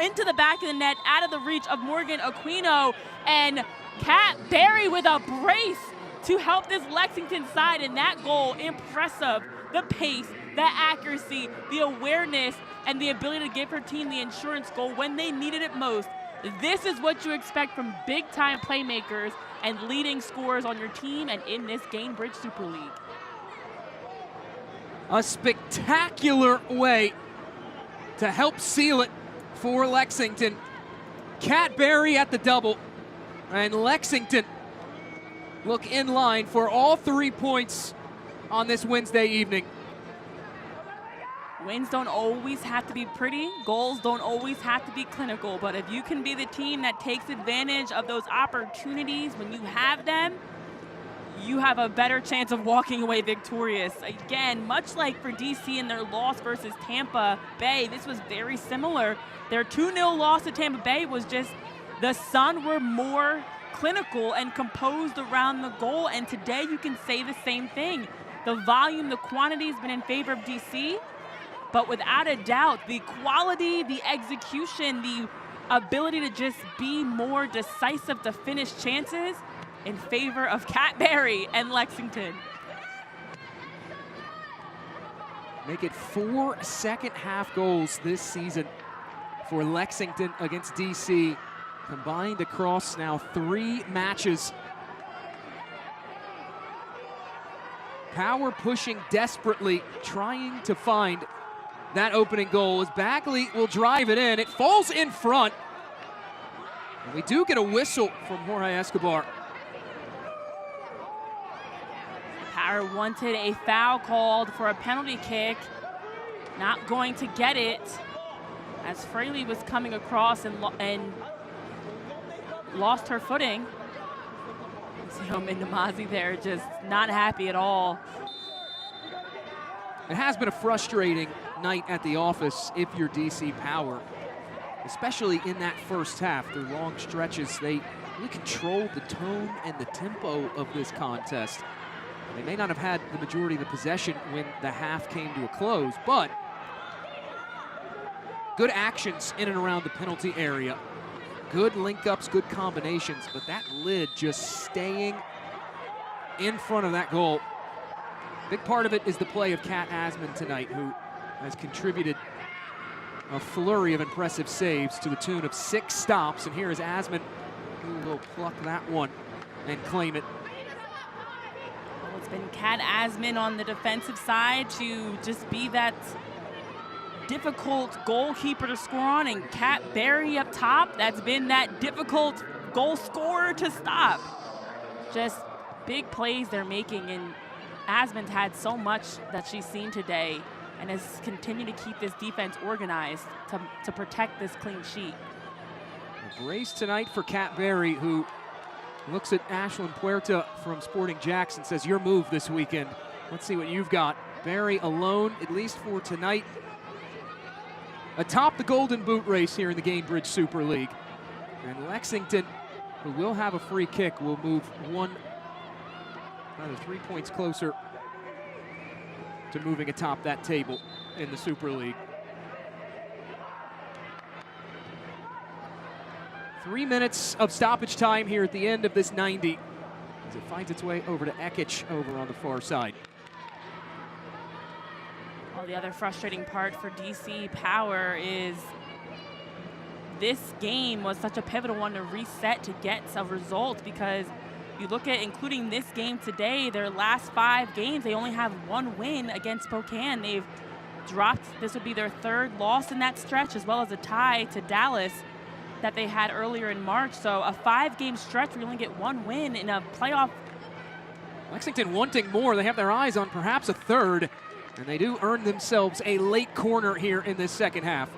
into the back of the net, out of the reach of Morgan Aquino. And Kat Berry with a brace to help this Lexington side, and that goal, impressive. The pace, the accuracy, the awareness, and the ability to give her team the insurance goal when they needed it most. This is what you expect from big-time playmakers and leading scorers on your team and in this Gainbridge Super League. A spectacular way to help seal it for Lexington. Kat Berry at the double. And Lexington look in line for all 3 points on this Wednesday evening. Wins don't always have to be pretty. Goals don't always have to be clinical. But if you can be the team that takes advantage of those opportunities when you have them, you have a better chance of walking away victorious. Again, much like for DC in their loss versus Tampa Bay, this was very similar. Their 2-0 loss to Tampa Bay was just the Sun were more clinical and composed around the goal, and today you can say the same thing. The volume, the quantity has been in favor of DC, but without a doubt, the quality, the execution, the ability to just be more decisive to finish chances in favor of Kat Berry and Lexington. Make it 4 second-half goals this season for Lexington against DC. Combined across now 3 matches. Power pushing desperately, trying to find that opening goal as Bagley will drive it in. It falls in front. And we do get a whistle from Jorge Escobar. Power wanted a foul called for a penalty kick. Not going to get it. as Fraley was coming across and lost her footing. See Namazi there, just not happy at all. It has been a frustrating night at the office if you're DC Power, especially in that first half. Their long stretches, they really controlled the tone and the tempo of this contest. They may not have had the majority of the possession when the half came to a close, but good actions in and around the penalty area. Good link-ups, good combinations, but that lid just staying in front of that goal. Big part of it is the play of Kat Asman tonight, who has contributed a flurry of impressive saves to the tune of 6 stops. And here is Asman, who will pluck that one and claim it. Well, it's been Kat Asman on the defensive side to just be that difficult goalkeeper to score on, and Kat Berry up top, that's been that difficult goal scorer to stop. Just big plays they're making, and Asman's had so much that she's seen today and has continued to keep this defense organized to protect this clean sheet. A brace tonight for Kat Berry, who looks at Ashlyn Puerta from Sporting Jacks and says, your move this weekend. Let's see what you've got. Berry alone, at least for tonight, atop the Golden Boot race here in the Gainbridge Super League. And Lexington, who will have a free kick, will move another 3 points closer to moving atop that table in the Super League. 3 minutes of stoppage time here at the end of this 90 as it finds its way over to Ekic over on the far side. Well, the other frustrating part for DC Power is this game was such a pivotal one to reset to get a result, because you look at, including this game today, their last 5 games, they only have 1 win against Spokane. They've dropped, this would be their 3rd loss in that stretch, as well as a tie to Dallas that they had earlier in March. So a 5-game stretch where you only get 1 win in a playoff. Lexington wanting more. They have their eyes on perhaps a 3rd. And they do earn themselves a late corner here in this second half.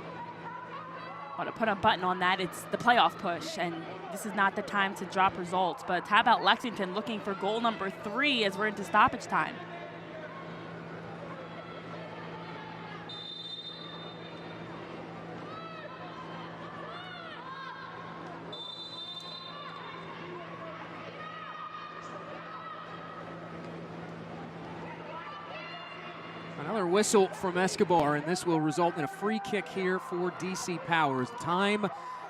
Well, to put a button on that, it's the playoff push, and this is not the time to drop results. But how about Lexington looking for goal number 3 as we're into stoppage time? Another whistle from Escobar, and this will result in a free kick here for DC Power. As time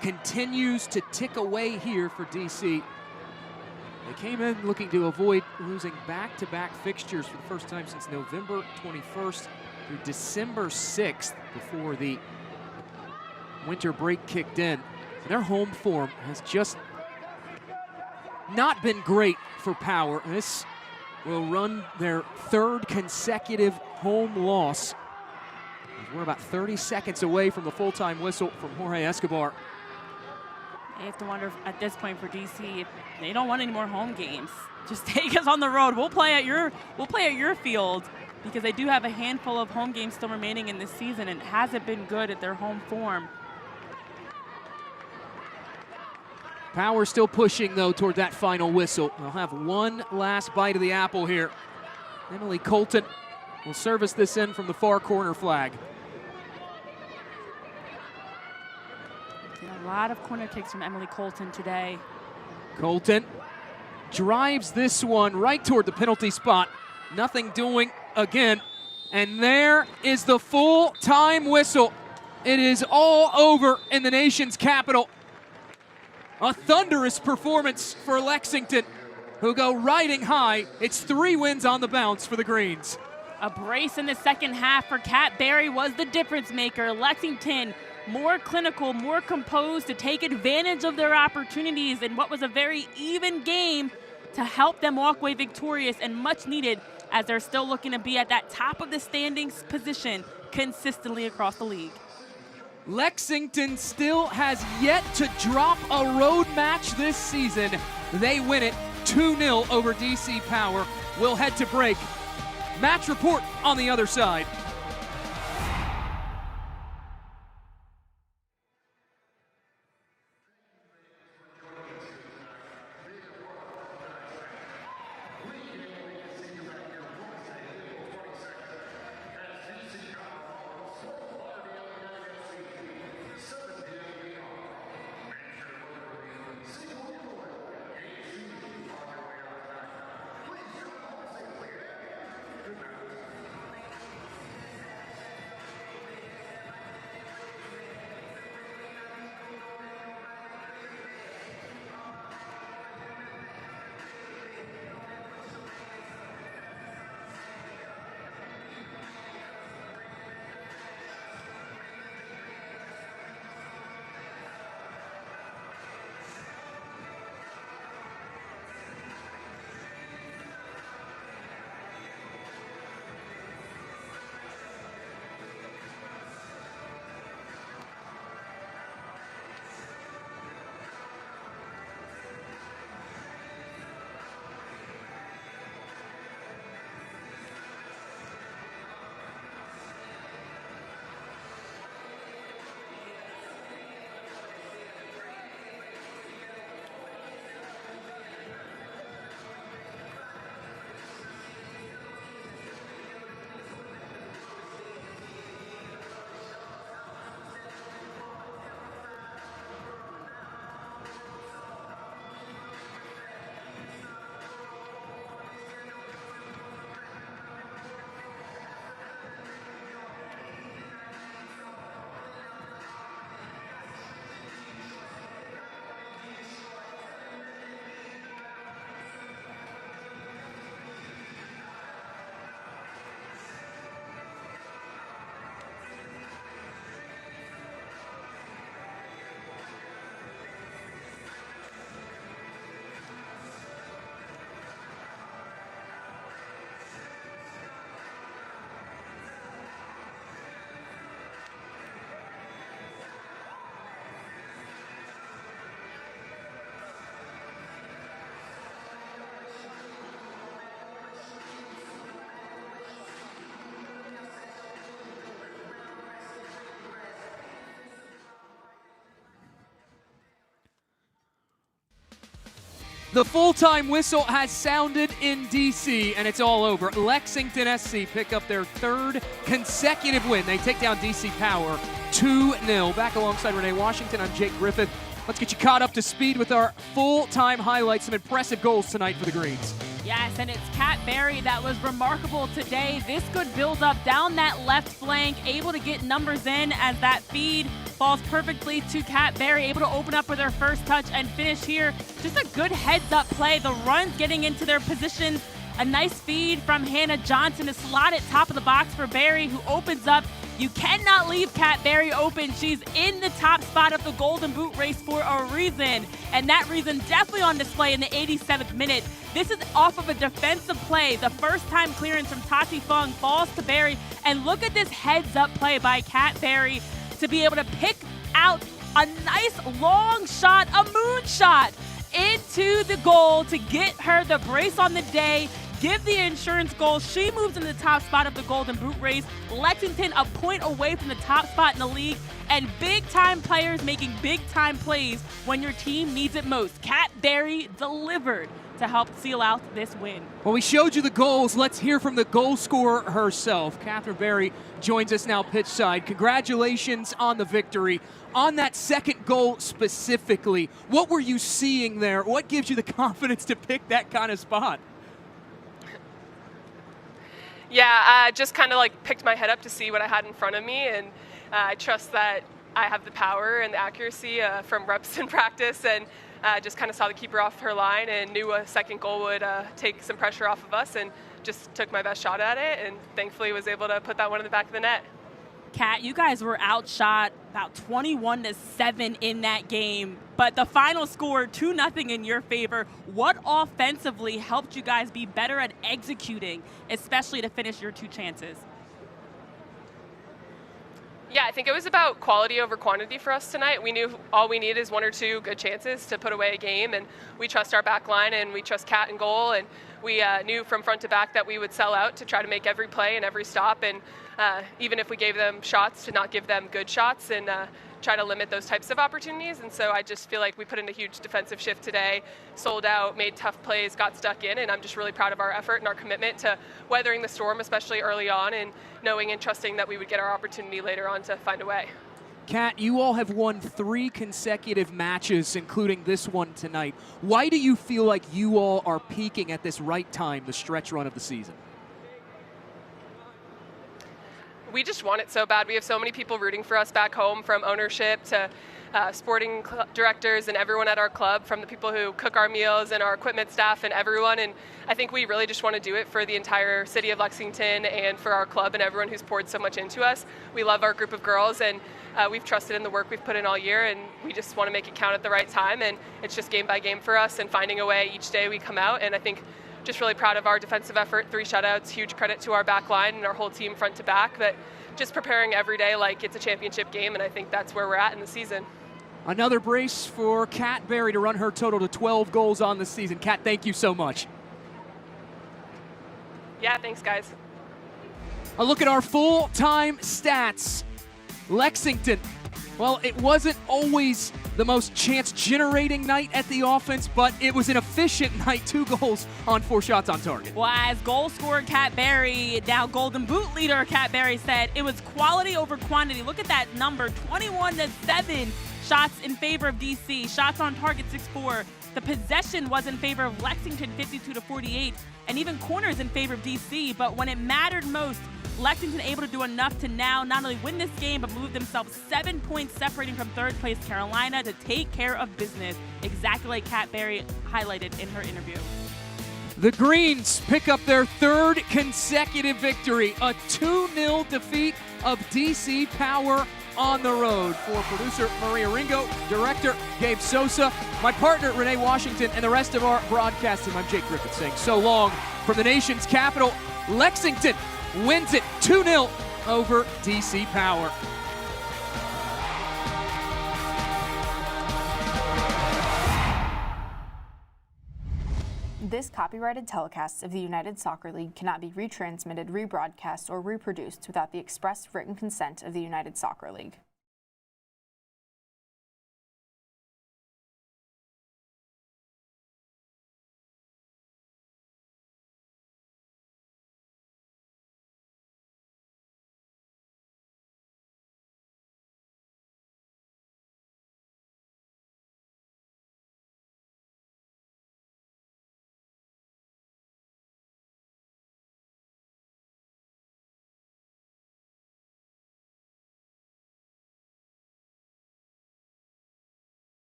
continues to tick away here for DC. They came in looking to avoid losing back-to-back fixtures for the first time since November 21st through December 6th before the winter break kicked in. And their home form has just not been great for Power. This will run their 3rd consecutive home loss. We're about 30 seconds away from the full-time whistle from Jorge Escobar. You have to wonder at this point for DC if they don't want any more home games. Just take us on the road. We'll play at your field, because they do have a handful of home games still remaining in this season, and it hasn't been good at their home form. Power still pushing, though, toward that final whistle. They'll have one last bite of the apple here. Emily Colton will service this in from the far corner flag. A lot of corner kicks from Emily Colton today. Colton drives this one right toward the penalty spot. Nothing doing again. And there is the full-time whistle. It is all over in the nation's capital. A thunderous performance for Lexington, who go riding high. It's 3 wins on the bounce for the Greens. A brace in the second half for Kat Berry was the difference maker. Lexington more clinical, more composed to take advantage of their opportunities in what was a very even game to help them walk away victorious, and much needed as they're still looking to be at that top of the standings position consistently across the league. Lexington still has yet to drop a road match this season. They win it 2-0 over DC Power. We'll head to break. Match report on the other side. The full-time whistle has sounded in DC, and it's all over. Lexington SC pick up their third consecutive win. They take down DC Power 2-0. Back alongside Renee Washington, I'm Jake Griffith. Let's get you caught up to speed with our full-time highlights. Some impressive goals tonight for the Greens. Yes, and it's Kat Berry that was remarkable today. This good build-up down that left flank, able to get numbers in as that feed falls perfectly to Kat Berry, able to open up with her first touch and finish here. Just a good heads-up play. The runs getting into their positions. A nice feed from Hannah Johnson to slot it top of the box for Berry, who opens up. You cannot leave Kat Berry open. She's in the top spot of the Golden Boot race for a reason, and that reason definitely on display in the 87th minute. This is off of a defensive play. The first time clearance from Tati Fung falls to Berry, and look at this heads-up play by Kat Berry to be able to pick out a nice long shot, a moon shot, into the goal to get her the brace on the day, give the insurance goal. She moves into the top spot of the Golden Boot race. Lexington a point away from the top spot in the league, and big-time players making big-time plays when your team needs it most. Kat Berry delivered to help seal out this win. Well, we showed you the goals. Let's hear from the goal scorer herself. Catherine Berry joins us now pitch side. Congratulations on the victory. On that second goal specifically, what were you seeing there? What gives you the confidence to pick that kind of spot? Yeah, I just kind of like picked my head up to see what I had in front of me, and I trust that I have the power and the accuracy from reps in practice, and just kind of saw the keeper off her line and knew a second goal would take some pressure off of us, and just took my best shot at it, and thankfully was able to put that one in the back of the net. Kat, you guys were outshot about 21-7 in that game, but the final score 2-0 in your favor. What offensively helped you guys be better at executing, especially to finish your two chances? Yeah, I think it was about quality over quantity for us tonight. We knew all we need is one or two good chances to put away a game, and we trust our back line, and we trust Kat in goal, and we knew from front to back that we would sell out to try to make every play and every stop, and even if we gave them shots, to not give them good shots, and try to limit those types of opportunities. And so I just feel like we put in a huge defensive shift today, sold out, made tough plays, got stuck in, and I'm just really proud of our effort and our commitment to weathering the storm, especially early on, and knowing and trusting that we would get our opportunity later on to find a way. Kat, you all have won 3 consecutive matches, including this one tonight. Why do you feel like you all are peaking at this right time, the stretch run of the season? We just want it so bad. We have so many people rooting for us back home, from ownership to sporting directors and everyone at our club, from the people who cook our meals and our equipment staff and everyone. And I think we really just want to do it for the entire city of Lexington and for our club and everyone who's poured so much into us. We love our group of girls, and we've trusted in the work we've put in all year, and we just want to make it count at the right time. And it's just game by game for us and finding a way each day we come out. And I think just really proud of our defensive effort, 3 shutouts, huge credit to our back line and our whole team front to back, but just preparing every day like it's a championship game, and I think that's where we're at in the season. Another brace for Kat Berry to run her total to 12 goals on the season. Kat, thank you so much. Yeah, thanks, guys. A look at our full-time stats. Lexington, well, it wasn't always the most chance-generating night at the offense, but it was an efficient night. 2 goals on 4 shots on target. Well, as goal scorer Kat Berry, now Golden Boot leader Kat Berry, said it was quality over quantity. Look at that number, 21-7 shots in favor of DC. Shots on target, 6-4. The possession was in favor of Lexington, 52-48, and even corners in favor of DC. But when it mattered most, Lexington able to do enough to now not only win this game, but move themselves 7 points separating from third place Carolina to take care of business, exactly like Kat Berry highlighted in her interview. The Greens pick up their 3rd consecutive victory, a 2-0 defeat of DC Power on the road. For producer Maria Ringo, director Gabe Sosa, my partner Renee Washington, and the rest of our broadcast team, I'm Jake Griffith saying so long from the nation's capital. Lexington wins it 2-0 over DC Power. This copyrighted telecast of the United Soccer League cannot be retransmitted, rebroadcast, or reproduced without the express written consent of the United Soccer League.